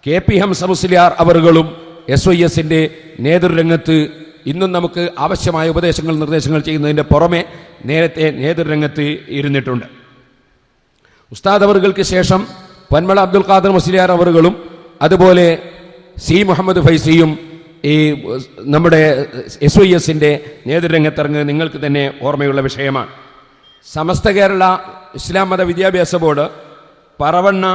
KP ഹംസ മുസ്ലിയാർ അവറുകളും SYSന്റെ നേതൃരംഗത്ത് ഇന്നും നമുക്ക് ആവശ്യമായ ഉപദേശങ്ങൾ നിർദ്ദേശങ്ങൾ ചെയ്യുന്നതിൻ്റെ പുറമെ നേരത്തെ നേതൃരംഗത്ത് ഇരുന്നിട്ടുണ്ട്. ഉസ്താദ് അവറുകൾക്ക് ശേഷം പൊന്മള അബ്ദുൽ ഖാദർ മുസ്ലിയാർ അവറുകളും അതുപോലെ C മുഹമ്മദ് ഫൈസിയും ഈ നമ്മുടെ SYSന്റെ നേതൃരംഗത്തിറങ്ങുന്നത് നിങ്ങൾക്ക് തന്നെ ഓർമ്മയുള്ള വിഷയമാണ്. സമസ്ത കേരള ഇസ്ലാം മത വിദ്യാഭ്യാസ ബോർഡ് പറവണ്ണ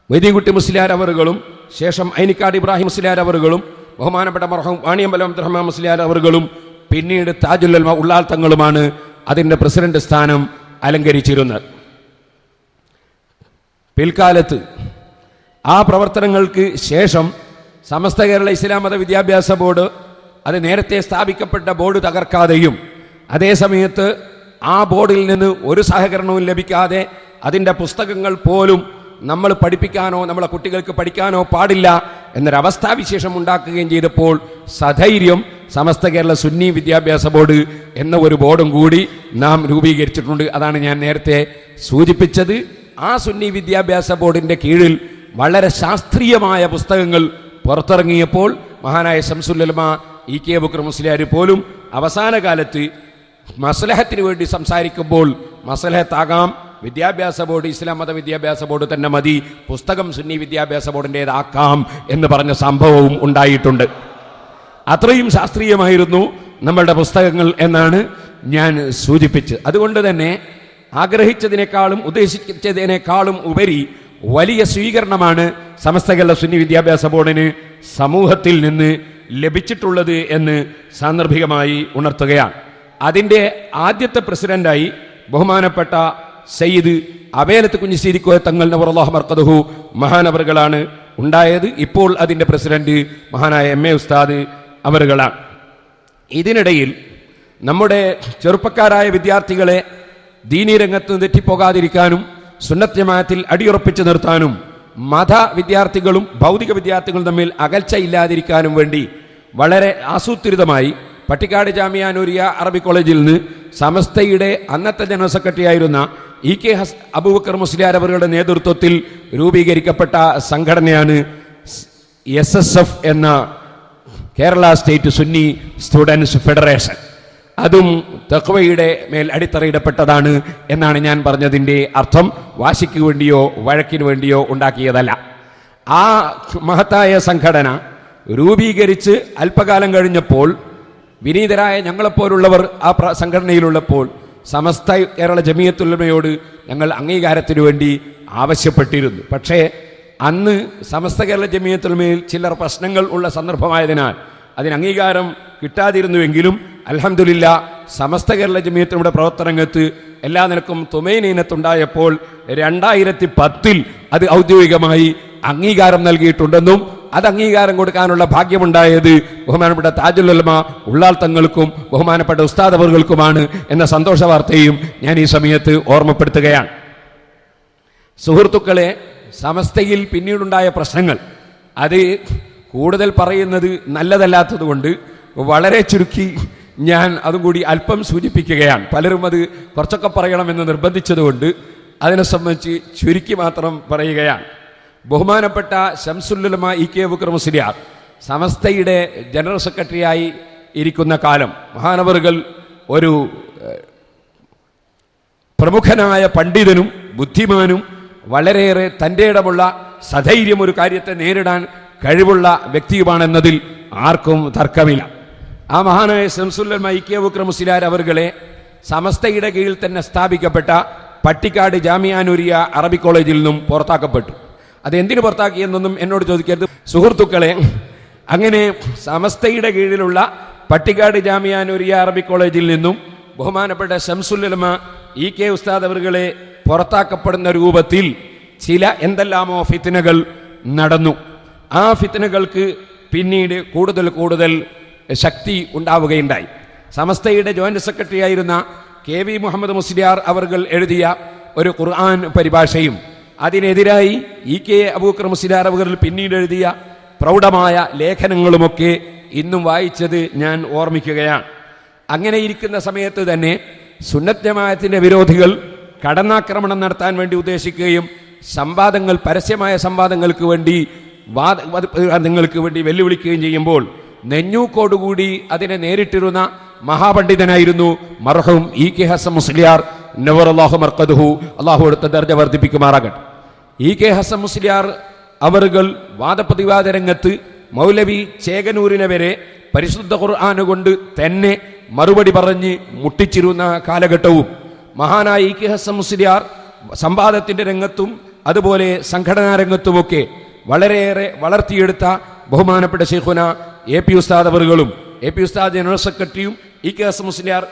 മൊയ്തീൻകുട്ടി മുസ്ലിയാർ അവറുകളും ശേഷം ഐനിക്കാട് ഇബ്രാഹിം മുസ്ലിയാർ അവറുകളും ബഹുമാനപ്പെട്ട മർഹൂം വാണിയമ്പലം അബ്ദുറഹ്മാൻ മുസ്ലിയാർ അവറുകളും പിന്നീട് താജുൽ ഉലമ ഉള്ളാൽ തങ്ങളുമാണ് അതിൻ്റെ പ്രസിഡന്റ് സ്ഥാനം അലങ്കരിച്ചിരുന്നത്. പിൽക്കാലത്ത് ആ പ്രവർത്തനങ്ങൾക്ക് ശേഷം സമസ്ത കേരള ഇസ്ലാം മത വിദ്യാഭ്യാസ ബോർഡ് അത് നേരത്തെ സ്ഥാപിക്കപ്പെട്ട ബോർഡ് തകർക്കാതെയും അതേസമയത്ത് ആ ബോർഡിൽ നിന്ന് ഒരു സഹകരണവും ലഭിക്കാതെ അതിൻ്റെ പുസ്തകങ്ങൾ പോലും നമ്മൾ പഠിപ്പിക്കാനോ നമ്മളെ കുട്ടികൾക്ക് പഠിക്കാനോ പാടില്ല എന്നൊരവസ്ഥാവിശേഷം ഉണ്ടാക്കുകയും ചെയ്തപ്പോൾ സധൈര്യം സമസ്ത കേരള സുന്നി വിദ്യാഭ്യാസ ബോർഡ് എന്ന ഒരു ബോർഡും കൂടി നാം രൂപീകരിച്ചിട്ടുണ്ട്. അതാണ് ഞാൻ നേരത്തെ സൂചിപ്പിച്ചത്. ആ സുന്നി വിദ്യാഭ്യാസ ബോർഡിൻ്റെ കീഴിൽ വളരെ ശാസ്ത്രീയമായ പുസ്തകങ്ങൾ പുറത്തിറങ്ങിയപ്പോൾ മഹാനായ ശംസുൽ ഉലമ ഇ കെ അബൂബക്കർ മുസ്ലിയാർ പോലും അവസാന കാലത്ത് മസ്ലഹത്തിന് വേണ്ടി സംസാരിക്കുമ്പോൾ മസ്ലഹത്താകാം വിദ്യാഭ്യാസ ബോർഡ് ഇസ്ലാം മത വിദ്യാഭ്യാസ ബോർഡ് തന്നെ മതി, പുസ്തകം സുന്നി വിദ്യാഭ്യാസ ബോർഡിൻ്റേതാക്കാം എന്ന് പറഞ്ഞ സംഭവവും ഉണ്ടായിട്ടുണ്ട്. അത്രയും ശാസ്ത്രീയമായിരുന്നു നമ്മളുടെ പുസ്തകങ്ങൾ എന്നാണ് ഞാൻ സൂചിപ്പിച്ചത്. അതുകൊണ്ട് തന്നെ ആഗ്രഹിച്ചതിനേക്കാളും ഉദ്ദേശിച്ചതിനേക്കാളും ഉപരി വലിയ സ്വീകരണമാണ് സമസ്ത കേരള സുന്നി വിദ്യാഭ്യാസ ബോർഡിന് സമൂഹത്തിൽ നിന്ന് ലഭിച്ചിട്ടുള്ളത് എന്ന് സാന്ദർഭികമായി ഉണർത്തുകയാണ്. അതിൻ്റെ ആദ്യത്തെ പ്രസിഡന്റായി ബഹുമാനപ്പെട്ട സയ്യിദ് അവേലത്ത് കുഞ്ഞിശ്ശേരിക്കോയ തങ്ങൾ നവറല്ലാഹു മർഖദഹു മഹാനവറുകളാണ് ഉണ്ടായത്. ഇപ്പോൾ അതിൻ്റെ പ്രസിഡന്റ് മഹാനായ MA ഉസ്താദ് അവറുകളാണ്. ഇതിനിടയിൽ നമ്മുടെ ചെറുപ്പക്കാരായ വിദ്യാർത്ഥികളെ ദീനീ രംഗത്ത് തെറ്റിപ്പോകാതിരിക്കാനും സുന്നത്ത് ജമാഅത്തിൽ അടിയുറപ്പിച്ചു നിർത്താനും മത വിദ്യാർത്ഥികളും ഭൗതിക വിദ്യാർത്ഥികളും തമ്മിൽ അകൽച്ച ഇല്ലാതിരിക്കാനും വേണ്ടി വളരെ ആസൂത്രിതമായി പട്ടിക്കാട് ജാമിയ നൂരിയ അറബി കോളേജിൽ നിന്ന് സമസ്തയുടെ അന്നത്തെ ജനറൽ സെക്രട്ടറി ആയിരുന്ന ഇ കെ അബൂബക്കർ മുസ്ലിയാർ അവരുടെ നേതൃത്വത്തിൽ രൂപീകരിക്കപ്പെട്ട സംഘടനയാണ് SSF എന്ന Kerala state Sunni students federation. അതും തഖ്വയുടെ മേൽ അടിത്തറയിടപ്പെട്ടതാണ് എന്നാണ് ഞാൻ പറഞ്ഞതിൻ്റെ അർത്ഥം. വാശിക്ക് വേണ്ടിയോ വഴക്കിന് വേണ്ടിയോ ഉണ്ടാക്കിയതല്ല. ആ മഹത്തായ സംഘടന രൂപീകരിച്ച് അല്പകാലം കഴിഞ്ഞപ്പോൾ വിനീതരായ ഞങ്ങളെപ്പോലുള്ളവർ ആ സംഘടനയിലുള്ളപ്പോൾ സമസ്ത കേരള ജമിയത്തുൽ ഉലമയോട് ഞങ്ങൾ അംഗീകാരത്തിനു വേണ്ടി ആവശ്യപ്പെട്ടിരുന്നു. പക്ഷേ അന്ന് സമസ്ത കേരള ജമിയത്തുൽ ഉലമയിൽ ചിലർ പ്രശ്നങ്ങൾ ഉള്ള സന്ദർഭമായതിനാൽ അതിന് അംഗീകാരം കിട്ടാതിരുന്നുവെങ്കിലും അൽഹംദുലില്ലാ സമസ്ത കേരള ജമിയത്തുലമയുടെ പ്രവർത്തനരംഗത്ത് എല്ലാ നിലക്കും തുമൈനീനത്തുണ്ടായപ്പോൾ 2010 അത് ഔദ്യോഗികമായി അംഗീകാരം നൽകിയിട്ടുണ്ടെന്നും അത് അംഗീകാരം കൊടുക്കാനുള്ള ഭാഗ്യമുണ്ടായത് ബഹുമാനപ്പെട്ട താജുൽ ഉലമ ഉള്ളാൾ തങ്ങൾക്കും ബഹുമാനപ്പെട്ട ഉസ്താദ് അവർകൾക്കുമാണ് എന്ന സന്തോഷ വാർത്തയും ഞാൻ ഈ സമയത്ത് ഓർമ്മപ്പെടുത്തുകയാണ്. സുഹൃത്തുക്കളെ, സമസ്തയിൽ പിന്നീടുണ്ടായ പ്രശ്നങ്ങൾ അത് കൂടുതൽ പറയുന്നത് നല്ലതല്ലാത്തതുകൊണ്ട് വളരെ ചുരുക്കി ഞാൻ അതും കൂടി അല്പം സൂചിപ്പിക്കുകയാണ്. പലരും അത് കുറച്ചൊക്കെ പറയണമെന്ന് നിർബന്ധിച്ചതുകൊണ്ട് അതിനെ സംബന്ധിച്ച് ചുരുക്കി മാത്രം പറയുകയാണ്. ബഹുമാനപ്പെട്ട ശംസുൽ ഉലമ ഇ കെ അബൂബക്കർ മുസ്ലിയാർ സമസ്തയുടെ ജനറൽ സെക്രട്ടറിയായി ഇരിക്കുന്ന കാലം മഹാനവറുകൾ ഒരു പ്രമുഖനായ പണ്ഡിതനും ബുദ്ധിമാനും വളരെയേറെ തൻ്റെ ഇടമുള്ള സധൈര്യം ഒരു കാര്യത്തെ നേരിടാൻ കഴിവുള്ള വ്യക്തിയുമാണെന്നതിൽ ആർക്കും തർക്കമില്ല. ആ മഹാനായ ശംസുൽ ഉലമ ഇ കെ അബൂബക്കർ മുസ്ലിയാർ അവറുകളെ സമസ്തയുടെ കീഴിൽ തന്നെ സ്ഥാപിക്കപ്പെട്ട പട്ടിക്കാട് ജാമിയ നൂരിയ അറബി കോളേജിൽ നിന്നും പുറത്താക്കപ്പെട്ടു. അതെന്തിനു പുറത്താക്കിയെന്നൊന്നും എന്നോട് ചോദിക്കരുത് സുഹൃത്തുക്കളെ. അങ്ങനെ സമസ്തയുടെ കീഴിലുള്ള പട്ടിക്കാട് ജാമിയ നൂരിയ അറബി കോളേജിൽ നിന്നും ബഹുമാനപ്പെട്ട ശംസുൽ ഉലമ ഇ കെ ഉസ്താദ് അവറുകളെ പുറത്താക്കപ്പെടുന്ന രൂപത്തിൽ ചില എന്തെല്ലാമോ ഫിത്നകൾ നടന്നു. ആ ഫിത്നകൾക്ക് പിന്നീട് കൂടുതൽ ശക്തി ഉണ്ടാവുകയുണ്ടായി. സമസ്തയുടെ ജോയിന്റ് സെക്രട്ടറി ആയിരുന്ന KV മുഹമ്മദ് മുസ്ലിയാർ അവർകൾ എഴുതിയ ഒരു ഖുർആൻ പരിഭാഷയും അതിനെതിരായി ഇ കെ അബൂബക്കർ മുസ്ലിയാർ അവർ പിന്നീട് എഴുതിയ പ്രൗഢമായ ലേഖനങ്ങളുമൊക്കെ ഇന്നും വായിച്ചത് ഞാൻ ഓർമ്മിക്കുകയാണ്. അങ്ങനെ ഇരിക്കുന്ന സമയത്ത് തന്നെ സുന്നത്ത് ജമാഅത്തിന്റെ വിരോധികൾ കടന്നാക്രമണം നടത്താൻ വേണ്ടി ഉദ്ദേശിക്കുകയും സംവാദങ്ങൾ പരസ്യമായ സംവാദങ്ങൾക്ക് വേണ്ടി വാദങ്ങൾക്ക് വേണ്ടി വെല്ലുവിളിക്കുകയും ചെയ്യുമ്പോൾ നെഞ്ഞൂക്കോടുകൂടി അതിനെ നേരിട്ടിരുന്ന മഹാപണ്ഡിതനായിരുന്നു മർഹൂം ഇ കെ ഹസൻ മുസ്ലിയാർ നവറല്ലാഹു മർഖദഹു, അള്ളാഹു അടുത്ത ദർജ വർദ്ധിപ്പിക്കുമാറാകട്ടെ. ഇ കെ ഹസൻ മുസ്ലിയാർ അവറുകൾ വാദപ്രതിവാദ രംഗത്ത് മൗലവി ചേകനൂരിനെ വരെ പരിശുദ്ധ ഖുർആൻ കൊണ്ട് തന്നെ മറുപടി പറഞ്ഞ് മുട്ടിച്ചിരുന്ന കാലഘട്ടവും മഹാനായ ഇ കെ ഹസൻ മുസ്ലിയാർ സംവാദത്തിന്റെ രംഗത്തും അതുപോലെ സംഘടനാ രംഗത്തുമൊക്കെ വളരെയേറെ വളർത്തിയെടുത്ത ബഹുമാനപ്പെട്ട ശൈഖുന AP ഉസ്താദ് അവറുകളും AP ഉസ്താദ് ജനറൽ സെക്രട്ടറിയും ഇ കെ ഹസൻ മുസ്ലിയാർ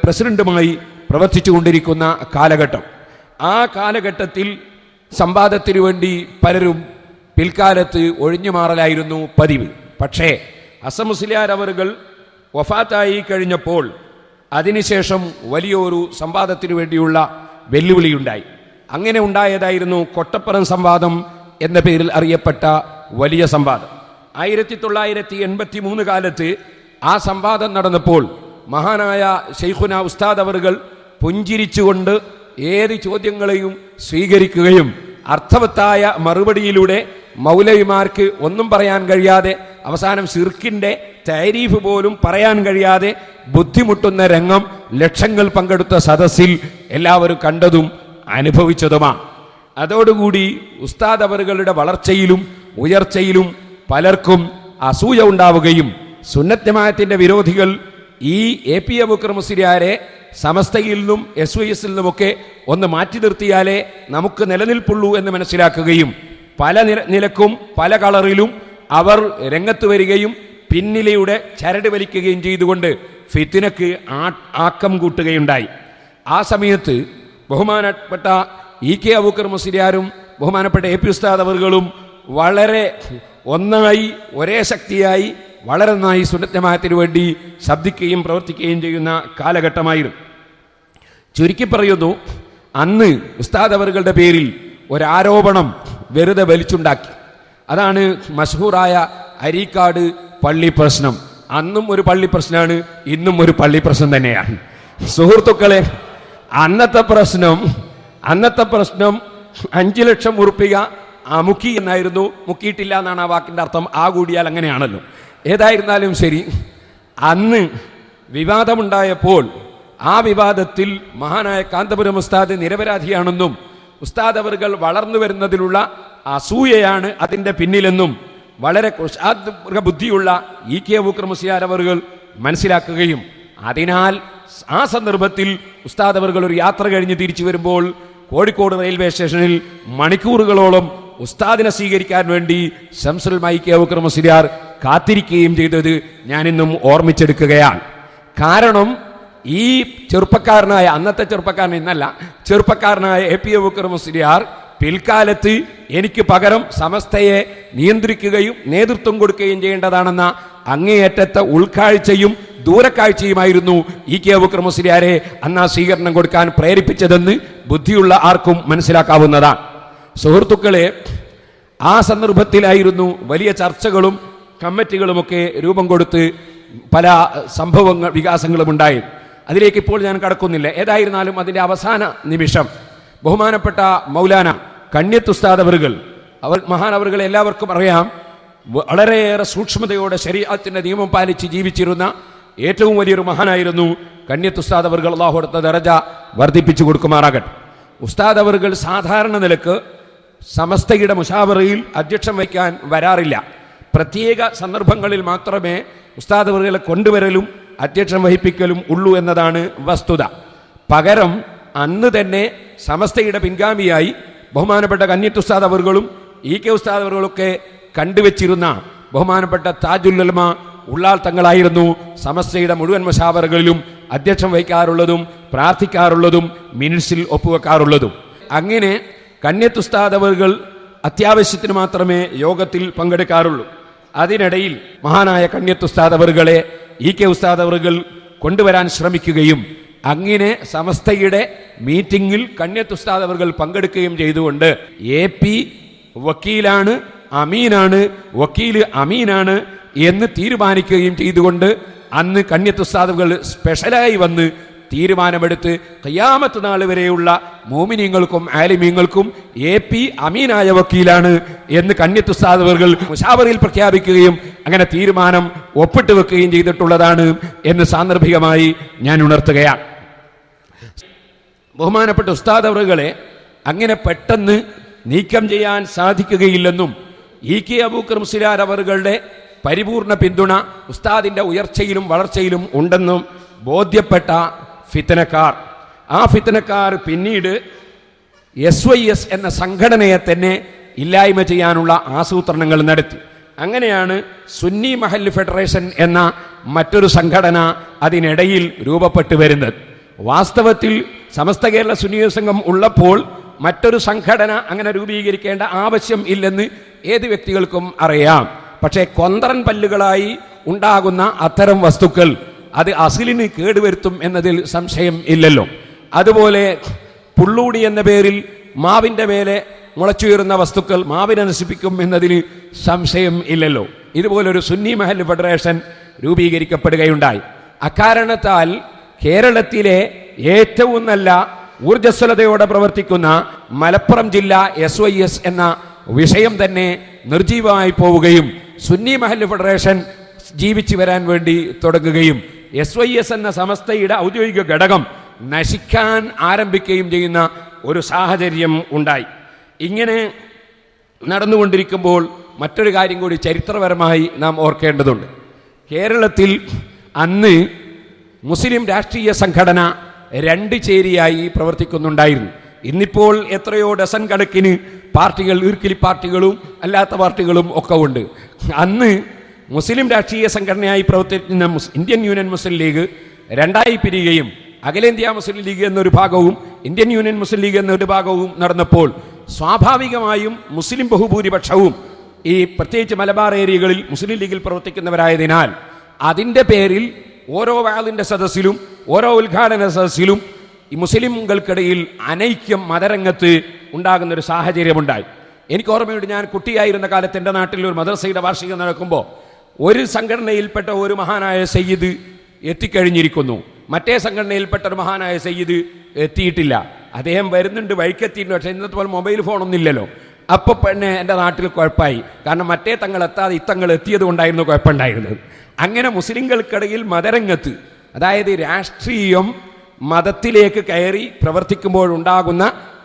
പ്രസിഡന്റുമായി പ്രവർത്തിച്ചു കൊണ്ടിരിക്കുന്ന കാലഘട്ടം. ആ കാലഘട്ടത്തിൽ സംവാദത്തിനു വേണ്ടി പലരും പിൽക്കാലത്ത് ഒഴിഞ്ഞു മാറലായിരുന്നു പതിവ്. പക്ഷേ ഹസൻ മുസ്ലിയാർ അവറുകൾ വഫാത്തായി കഴിഞ്ഞപ്പോൾ അതിനുശേഷം വലിയൊരു സംവാദത്തിനു വേണ്ടിയുള്ള വെല്ലുവിളിയുണ്ടായി. അങ്ങനെ ഉണ്ടായതായിരുന്നു കൊട്ടപ്പുറം സംവാദം എന്ന പേരിൽ അറിയപ്പെട്ട വലിയ സംവാദം. 1983 കാലത്ത് ആ സംവാദം നടന്നപ്പോൾ മഹാനായ ശൈഖുന ഉസ്താദ് അവറുകൾ പുഞ്ചിരിച്ചുകൊണ്ട് ഏത് ചോദ്യങ്ങളെയും സ്വീകരിക്കുകയും അർത്ഥവത്തായ മറുപടിയിലൂടെ മൗലവിമാർക്ക് ഒന്നും പറയാൻ കഴിയാതെ അവസാനം ശിർക്കിന്റെ തരീഫ് പോലും പറയാൻ കഴിയാതെ ബുദ്ധിമുട്ടുന്ന രംഗം ലക്ഷങ്ങൾ പങ്കെടുത്ത സദസ്സിൽ എല്ലാവരും കണ്ടതും അനുഭവിച്ചതുമാണ്. അതോടുകൂടി ഉസ്താദ് അവറുകളുടെ വളർച്ചയിലും ഉയർച്ചയിലും പലർക്കും അസൂയ ഉണ്ടാവുകയും സുന്നത്ത് ജമാഅത്തിന്റെ വിരോധികൾ ഈ AP അബൂബക്കർ മുസ്ലിയാരെ സമസ്തയിൽ നിന്നും SYS ൽ നിന്നുമൊക്കെ ഒന്ന് മാറ്റി നിർത്തിയാലേ നമുക്ക് നിലനിൽപ്പുള്ളൂ എന്ന് മനസ്സിലാക്കുകയും പല നിലക്കും പല കളറിലും അവർ രംഗത്ത് വരികയും പിന്നിലയുടെ ചരട് വലിക്കുകയും ചെയ്തുകൊണ്ട് ഫിത്നക്ക് ആക്കം കൂട്ടുകയുണ്ടായി. ആ സമയത്ത് ബഹുമാനപ്പെട്ട EK അബൂബക്കർ മുസ്ലിയാരും ബഹുമാനപ്പെട്ട AP ഉസ്താദ് അവറുകളും വളരെ ഒന്നായി ഒരേ ശക്തിയായി വളരെ നന്നായി സുന്നത്ത് ജമാഅത്തിന് വേണ്ടി ശബ്ദിക്കുകയും പ്രവർത്തിക്കുകയും ചെയ്യുന്ന കാലഘട്ടമായിരുന്നു. ചുരുക്കി പറയുന്നു, അന്ന് ഉസ്താദ് അവറുകളുടെ പേരിൽ ഒരാരോപണം വെറുതെ വലിച്ചുണ്ടാക്കി. അതാണ് മഷ്ഹൂറായ അരീക്കാട് പള്ളി പ്രശ്നം. അന്നും ഒരു പള്ളി പ്രശ്നമാണ്, ഇന്നും ഒരു പള്ളി പ്രശ്നം തന്നെയാണ്. സുഹൃത്തുക്കളെ, അന്നത്തെ പ്രശ്നം 5 ലക്ഷം ഉറുപ്പിക മുക്കി എന്നായിരുന്നു. മുക്കിയിട്ടില്ല എന്നാണ് ആ വാക്കിൻ്റെ അർത്ഥം. ആ കൂടിയാൽ അങ്ങനെയാണല്ലോ. ഏതായിരുന്നാലും ശരി, അന്ന് വിവാദമുണ്ടായപ്പോൾ ആ വിവാദത്തിൽ മഹാനായ കാന്തപുരം ഉസ്താദ് നിരപരാധിയാണെന്നും ഉസ്താദ് അവറുകൾ വളർന്നു വരുന്നതിലുള്ള അസൂയയാണ് അതിൻ്റെ പിന്നിലെന്നും വളരെ ബുദ്ധിയുള്ള EK അബൂബക്കർ മുസ്ലിയാർ അവറുകൾ മനസ്സിലാക്കുകയും അതിനാൽ ആ സന്ദർഭത്തിൽ ഉസ്താദ് അവറുകൾ ഒരു യാത്ര കഴിഞ്ഞ് തിരിച്ചു വരുമ്പോൾ കോഴിക്കോട് റെയിൽവേ സ്റ്റേഷനിൽ മണിക്കൂറുകളോളം ഉസ്താദിനെ സ്വീകരിക്കാൻ വേണ്ടി ശംസുൽ EK അബൂബക്കർ മുസ്ലിയാർ കാത്തിരിക്കുകയും ചെയ്തത് ഞാനിന്നും ഓർമ്മിച്ചെടുക്കുകയാണ്. കാരണം ഈ ചെറുപ്പക്കാരനായ, അന്നത്തെ ചെറുപ്പക്കാരൻ എന്നല്ല, ചെറുപ്പക്കാരനായ AP അബൂബക്കർ മുസ്ലിയാർ പിൽക്കാലത്ത് എനിക്ക് പകരം സമസ്തയെ നിയന്ത്രിക്കുകയും നേതൃത്വം കൊടുക്കുകയും ചെയ്യേണ്ടതാണെന്ന അങ്ങേയറ്റത്തെ ഉൾക്കാഴ്ചയും ദൂരക്കാഴ്ചയുമായിരുന്നു EK അബൂബക്കർ മുസ്ലിയാരെ അന്ന് ആ സ്വീകരണം കൊടുക്കാൻ പ്രേരിപ്പിച്ചതെന്ന് ബുദ്ധിയുള്ള ആർക്കും മനസ്സിലാക്കാവുന്നതാണ്. സുഹൃത്തുക്കളെ, ആ സന്ദർഭത്തിലായിരുന്നു വലിയ ചർച്ചകളും കമ്മിറ്റികളുമൊക്കെ രൂപം കൊടുത്ത് പല വികാസങ്ങളും ഉണ്ടായി. അതിലേക്ക് ഇപ്പോൾ ഞാൻ കടക്കുന്നില്ല. ഏതായിരുന്നാലും അതിൻ്റെ അവസാന നിമിഷം ബഹുമാനപ്പെട്ട മൗലാന കണ്യത്ത് ഉസ്താദ് അവറുകൾ, മഹാനവറുകളെ എല്ലാവർക്കും അറിയാം, വളരെയേറെ സൂക്ഷ്മതയോടെ ശരീഅത്തിന്റെ നിയമം പാലിച്ച് ജീവിച്ചിരുന്ന ഏറ്റവും വലിയൊരു മഹാനായിരുന്നു കണ്യത്ത് ഉസ്താദ് അവറുകൾ. അല്ലാഹു കൊടുത്ത ദറജ വർദ്ധിപ്പിച്ചു കൊടുക്കുമാറാകട്ടെ. ഉസ്താദ് അവറുകൾ സാധാരണ നിലക്ക് സമസ്തയുടെ മുശാവറയിൽ അധ്യക്ഷം വഹിക്കാൻ വരാറില്ല. പ്രത്യേക സന്ദർഭങ്ങളിൽ മാത്രമേ ഉസ്താദ് അവറുകളെ കൊണ്ടുവരലും അധ്യക്ഷം വഹിപ്പിക്കലും ഉള്ളൂ എന്നതാണ് വസ്തുത. പകരം അന്ന് തന്നെ സമസ്തയുടെ പിൻഗാമിയായി ബഹുമാനപ്പെട്ട കണ്യത്ത് ഉസ്താദ് അവറുകളും EK ഉസ്താദ് അവറുകളൊക്കെ കണ്ടുവച്ചിരുന്ന ബഹുമാനപ്പെട്ട താജുൽ ഉലമ ഉള്ളാൾ തങ്ങളായിരുന്നു സമസ്തയുടെ മുഴുവൻ മുശാവറകളിലും അധ്യക്ഷം വഹിക്കാറുള്ളതും പ്രാർത്ഥിക്കാറുള്ളതും മിനിറ്റ്സിൽ ഒപ്പുവെക്കാറുള്ളതും. അങ്ങനെ കണ്യത്ത് ഉസ്താദ് അവറുകൾ അത്യാവശ്യത്തിന് മാത്രമേ യോഗത്തിൽ പങ്കെടുക്കാറുള്ളൂ. അതിനിടയിൽ മഹാനായ കണ്യത്ത് ഉസ്താദ് അവറുകളെ EK ഉസ്താദ് അവറുകൾ കൊണ്ടുവരാൻ ശ്രമിക്കുകയും അങ്ങനെ സമസ്തയുടെ മീറ്റിംഗിൽ കണ്യത്ത് ഉസ്താദ് അവറുകൾ പങ്കെടുക്കുകയും ചെയ്തുകൊണ്ട് AP വക്കീലാണ്, അമീനാണ്, വക്കീല് അമീനാണ് എന്ന് തീരുമാനിക്കുകയും ചെയ്തുകൊണ്ട് അന്ന് കണ്യത്ത് ഉസ്താദ് അവറുകൾ സ്പെഷ്യലായി വന്ന് തീരുമാനമെടുത്ത് ഖിയാമത്ത് നാൾ വരെയുള്ള മോമിനീങ്ങൾക്കും ആലിമീങ്ങൾക്കും AP അമീനായ വക്കീലാണ് എന്ന് കണ്യത്ത് ഉസ്താദ് അവറുകൾ മുശാവറയിൽ പ്രഖ്യാപിക്കുകയും അങ്ങനെ തീരുമാനം ഒപ്പിട്ട് വെക്കുകയും ചെയ്തിട്ടുള്ളതാണ് എന്ന് സാന്ദർഭികമായി ഞാൻ ഉണർത്തുകയാണ്. ബഹുമാനപ്പെട്ട ഉസ്താദ് അവറുകളെ അങ്ങനെ പെട്ടെന്ന് നീക്കം ചെയ്യാൻ സാധിക്കുകയില്ലെന്നും EK അബൂബക്കർ മുസ്ലിയാർ അവറുകളുടെ പരിപൂർണ പിന്തുണ ഉസ്താദിന്റെ ഉയർച്ചയിലും വളർച്ചയിലും ഉണ്ടെന്നും ബോധ്യപ്പെട്ട ഫിത്നക്കാർ, ആ ഫിത്നക്കാർ പിന്നീട് SYS എന്ന സംഘടനയെ തന്നെ ഇല്ലായ്മ ചെയ്യാനുള്ള ആസൂത്രണങ്ങൾ നടത്തി. അങ്ങനെയാണ് സുന്നി മഹല്ല് ഫെഡറേഷൻ എന്ന മറ്റൊരു സംഘടന അതിനിടയിൽ രൂപപ്പെട്ടു വരുന്നത്. വാസ്തവത്തിൽ സമസ്ത കേരള സുന്നി സംഘം ഉള്ളപ്പോൾ മറ്റൊരു സംഘടന അങ്ങനെ രൂപീകരിക്കേണ്ട ആവശ്യം ഇല്ലെന്ന് ഏത് വ്യക്തികൾക്കും അറിയാം. പക്ഷേ കൊന്തറൻ പല്ലുകളായി ഉണ്ടാകുന്ന അത്തരം വസ്തുക്കൾ അത് അസിലിന് കേടുവരുത്തും എന്നതിൽ സംശയം ഇല്ലല്ലോ. അതുപോലെ പുള്ളൂടി എന്ന പേരിൽ മാവിൻ്റെ മേലെ മുളച്ചുയരുന്ന വസ്തുക്കൾ മാവിനെ നശിപ്പിക്കും എന്നതിന് സംശയം ഇല്ലല്ലോ. ഇതുപോലൊരു സുന്നി മഹൽ ഫെഡറേഷൻ രൂപീകരിക്കപ്പെടുകയുണ്ടായി. അക്കാരണത്താൽ കേരളത്തിലെ ഏറ്റവും നല്ല ഊർജ്ജസ്വലതയോടെ പ്രവർത്തിക്കുന്ന മലപ്പുറം ജില്ല SYS എന്ന വിഷയം തന്നെ നിർജീവമായി പോവുകയും സുന്നി മഹൽ ഫെഡറേഷൻ ജീവിച്ചു വരാൻ വേണ്ടി തുടങ്ങുകയും SYS എന്ന സമസ്തയുടെ ഔദ്യോഗിക ഘടകം നശിക്കാൻ ആരംഭിക്കുകയും ചെയ്യുന്ന ഒരു സാഹചര്യം ഉണ്ടായി. ഇങ്ങനെ നടന്നുകൊണ്ടിരിക്കുമ്പോൾ മറ്റൊരു കാര്യം കൂടി ചരിത്രപരമായി നാം ഓർക്കേണ്ടതുണ്ട്. കേരളത്തിൽ അന്ന് മുസ്ലിം രാഷ്ട്രീയ സംഘടന രണ്ട് ചേരിയായി പ്രവർത്തിക്കുന്നുണ്ടായിരുന്നു. ഇന്നിപ്പോൾ എത്രയോ ഡസൻ കണക്കിന് പാർട്ടികൾ, ഈർക്കിലി പാർട്ടികളും അല്ലാത്ത പാർട്ടികളും ഒക്കെ ഉണ്ട്. അന്ന് മുസ്ലിം രാഷ്ട്രീയ സംഘടനയായി പ്രവർത്തിക്കുന്ന ഇന്ത്യൻ യൂണിയൻ മുസ്ലിം ലീഗ് രണ്ടായി പിരിയുകയും അഖിലേന്ത്യാ മുസ്ലിം ലീഗ് എന്നൊരു ഭാഗവും ഇന്ത്യൻ യൂണിയൻ മുസ്ലിം ലീഗ് എന്നൊരു ഭാഗവും നടന്നപ്പോൾ സ്വാഭാവികമായും മുസ്ലിം ബഹുഭൂരിപക്ഷവും ഈ പ്രത്യേകിച്ച് മലബാർ ഏരിയകളിൽ മുസ്ലിം ലീഗിൽ പ്രവർത്തിക്കുന്നവരായതിനാൽ അതിൻ്റെ പേരിൽ ഓരോ വാളിൻ്റെ സദസ്സിലും ഓരോ ഉദ്ഘാടന സദസ്സിലും ഈ മുസ്ലിംകൾക്കിടയിൽ അനൈക്യം മതരംഗത്ത് ഉണ്ടാകുന്നൊരു സാഹചര്യമുണ്ടായി. എനിക്ക് ഓർമ്മയുണ്ട്, ഞാൻ കുട്ടിയായിരുന്ന കാലത്ത് എൻ്റെ നാട്ടിൽ ഒരു മദ്രസയുടെ വാർഷികം നടക്കുമ്പോൾ ഒരു സംഘടനയിൽപ്പെട്ട ഒരു മഹാനായ സയ്യിദ് എത്തിക്കഴിഞ്ഞിരിക്കുന്നു, മറ്റേ സംഘടനയിൽപ്പെട്ട ഒരു മഹാനായ സയ്യിദ് എത്തിയിട്ടില്ല. അദ്ദേഹം വരുന്നുണ്ട്, വഴിക്കെത്തിയിട്ടുണ്ട്, പക്ഷേ ഇന്നത്തെ പോലെ മൊബൈൽ ഫോണൊന്നും ഇല്ലല്ലോ. അപ്പോൾ പിന്നെ എൻ്റെ നാട്ടിൽ കുഴപ്പമായി. കാരണം മറ്റേ തങ്ങൾ എത്താതെ ഇത്തങ്ങൾ എത്തിയത് കൊണ്ടായിരുന്നു കുഴപ്പമുണ്ടായിരുന്നത്. അങ്ങനെ മുസ്ലിങ്ങൾക്കിടയിൽ മതരംഗത്ത്, അതായത് രാഷ്ട്രീയം മതത്തിലേക്ക് കയറി പ്രവർത്തിക്കുമ്പോഴുണ്ടാകുന്ന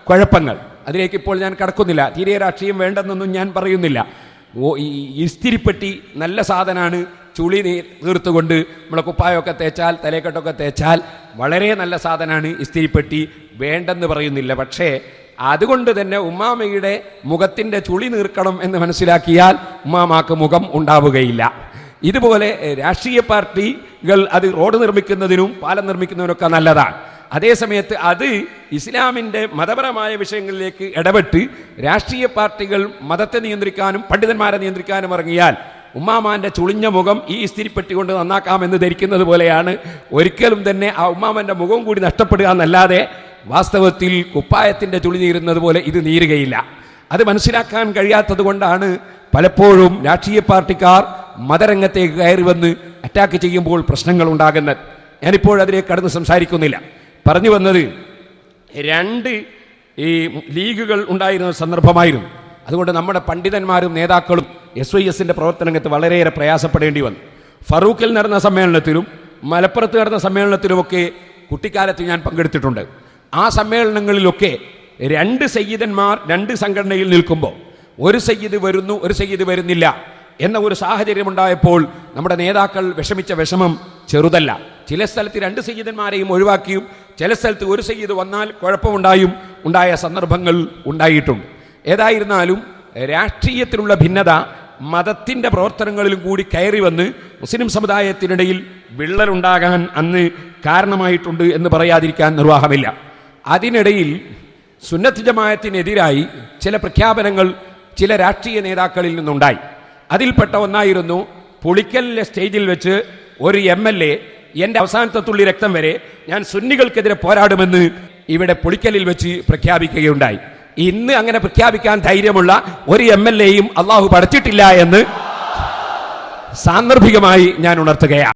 കുഴപ്പങ്ങൾ, അതിലേക്ക് ഇപ്പോൾ ഞാൻ കടക്കുന്നില്ല. തീരെ രാഷ്ട്രീയം വേണ്ടെന്നൊന്നും ഞാൻ പറയുന്നില്ല. ഇസ്തിരിപ്പെട്ടി നല്ല സാധനമാണ്. ചുളി തീർത്തുകൊണ്ട് നമ്മളെ കുപ്പായമൊക്കെ തേച്ചാൽ, തലേക്കെട്ടൊക്കെ തേച്ചാൽ വളരെ നല്ല സാധനമാണ് ഇസ്തിരിപ്പെട്ടി, വേണ്ടെന്ന് പറയുന്നില്ല. പക്ഷേ അതുകൊണ്ട് തന്നെ ഉമ്മാമയുടെ മുഖത്തിൻ്റെ ചുളി നീർക്കണം എന്ന് മനസ്സിലാക്കിയാൽ ഉമ്മാമാക്ക് മുഖം ഉണ്ടാവുകയില്ല. ഇതുപോലെ രാഷ്ട്രീയ പാർട്ടികൾ അത് റോഡ് നിർമ്മിക്കുന്നതിനും പാലം നിർമ്മിക്കുന്നതിനൊക്കെ നല്ലതാണ്. അതേസമയത്ത് അത് ഇസ്ലാമിൻ്റെ മതപരമായ വിഷയങ്ങളിലേക്ക് ഇടപെട്ട് രാഷ്ട്രീയ പാർട്ടികൾ മതത്തെ നിയന്ത്രിക്കാനും പണ്ഡിതന്മാരെ നിയന്ത്രിക്കാനും ഇറങ്ങിയാൽ ഉമ്മാമാൻ്റെ ചുളിഞ്ഞ മുഖം ഈ ഇസ്തിരിപ്പെട്ടി കൊണ്ട് നന്നാക്കാമെന്ന് ധരിക്കുന്നത് പോലെയാണ്. ഒരിക്കലും തന്നെ ആ ഉമ്മാമൻ്റെ മുഖവും കൂടി നഷ്ടപ്പെടുക എന്നല്ലാതെ വാസ്തവത്തിൽ കുപ്പായത്തിൻ്റെ ചുളി നീരുന്നത് പോലെ ഇത് നീരുകയില്ല. അത് മനസ്സിലാക്കാൻ കഴിയാത്തത് കൊണ്ടാണ് പലപ്പോഴും രാഷ്ട്രീയ പാർട്ടിക്കാർ മതരംഗത്തേക്ക് കയറി വന്ന് അറ്റാക്ക് ചെയ്യുമ്പോൾ പ്രശ്നങ്ങൾ ഉണ്ടാകുന്നത്. ഞാനിപ്പോൾ അതിലേക്ക് കടന്ന് സംസാരിക്കുന്നില്ല. പറഞ്ഞു വന്നത്, രണ്ട് ഈ ലീഗുകൾ ഉണ്ടായിരുന്ന സന്ദർഭമായിരുന്നു. അതുകൊണ്ട് നമ്മുടെ പണ്ഡിതന്മാരും നേതാക്കളും SYSന്റെ പ്രവർത്തനരംഗത്ത് വളരെയേറെ പ്രയാസപ്പെടേണ്ടി വന്നു. ഫറൂഖിൽ നടന്ന സമ്മേളനത്തിലും മലപ്പുറത്ത് നടന്ന സമ്മേളനത്തിലുമൊക്കെ കുട്ടിക്കാലത്ത് ഞാൻ പങ്കെടുത്തിട്ടുണ്ട്. ആ സമ്മേളനങ്ങളിലൊക്കെ രണ്ട് സയ്യിദന്മാർ രണ്ട് സംഘടനയിൽ നിൽക്കുമ്പോൾ ഒരു സയ്യിദ് വരുന്നു, ഒരു സയ്യിദ് വരുന്നില്ല എന്ന ഒരു സാഹചര്യം ഉണ്ടായപ്പോൾ നമ്മുടെ നേതാക്കൾ വിഷമിച്ച വിഷമം ചെറുതല്ല. ചില സ്ഥലത്ത് രണ്ട് സയ്യിദന്മാരെയും ഒഴിവാക്കിയും ചില സ്ഥലത്ത് ഒരു സയ്യിദ് വന്നാൽ ഉണ്ടായ സന്ദർഭങ്ങൾ ഉണ്ടായിട്ടുണ്ട്. ഏതായിരുന്നാലും രാഷ്ട്രീയത്തിലുള്ള ഭിന്നത മതത്തിൻ്റെ പ്രവർത്തനങ്ങളിലും കൂടി കയറി വന്ന് മുസ്ലിം സമുദായത്തിനിടയിൽ വിള്ളലുണ്ടാകാൻ അന്ന് കാരണമായിട്ടുണ്ട് എന്ന് പറയാതിരിക്കാൻ നിർവാഹമില്ല. അതിനിടയിൽ സുന്നത്ത് ജമാഅത്തിനെതിരായി ചില പ്രഖ്യാപനങ്ങൾ ചില രാഷ്ട്രീയ നേതാക്കളിൽ നിന്നുണ്ടായി. അതിൽപ്പെട്ട ഒന്നായിരുന്നു പുളിക്കലിലെ സ്റ്റേജിൽ വെച്ച് ഒരു MLA എൻ്റെ അവസാനത്തെ തുള്ളി രക്തം വരെ ഞാൻ സുന്നികൾക്കെതിരെ പോരാടുമെന്ന് ഇവിടെ പുളിക്കലിൽ വെച്ച് പ്രഖ്യാപിക്കുകയുണ്ടായി. ഇന്ന് അങ്ങനെ പ്രഖ്യാപിക്കാൻ ധൈര്യമുള്ള ഒരു MLAയും അള്ളാഹു പഠിച്ചിട്ടില്ല എന്ന് സാന്ദർഭികമായി ഞാൻ ഉണർത്തുകയാണ്.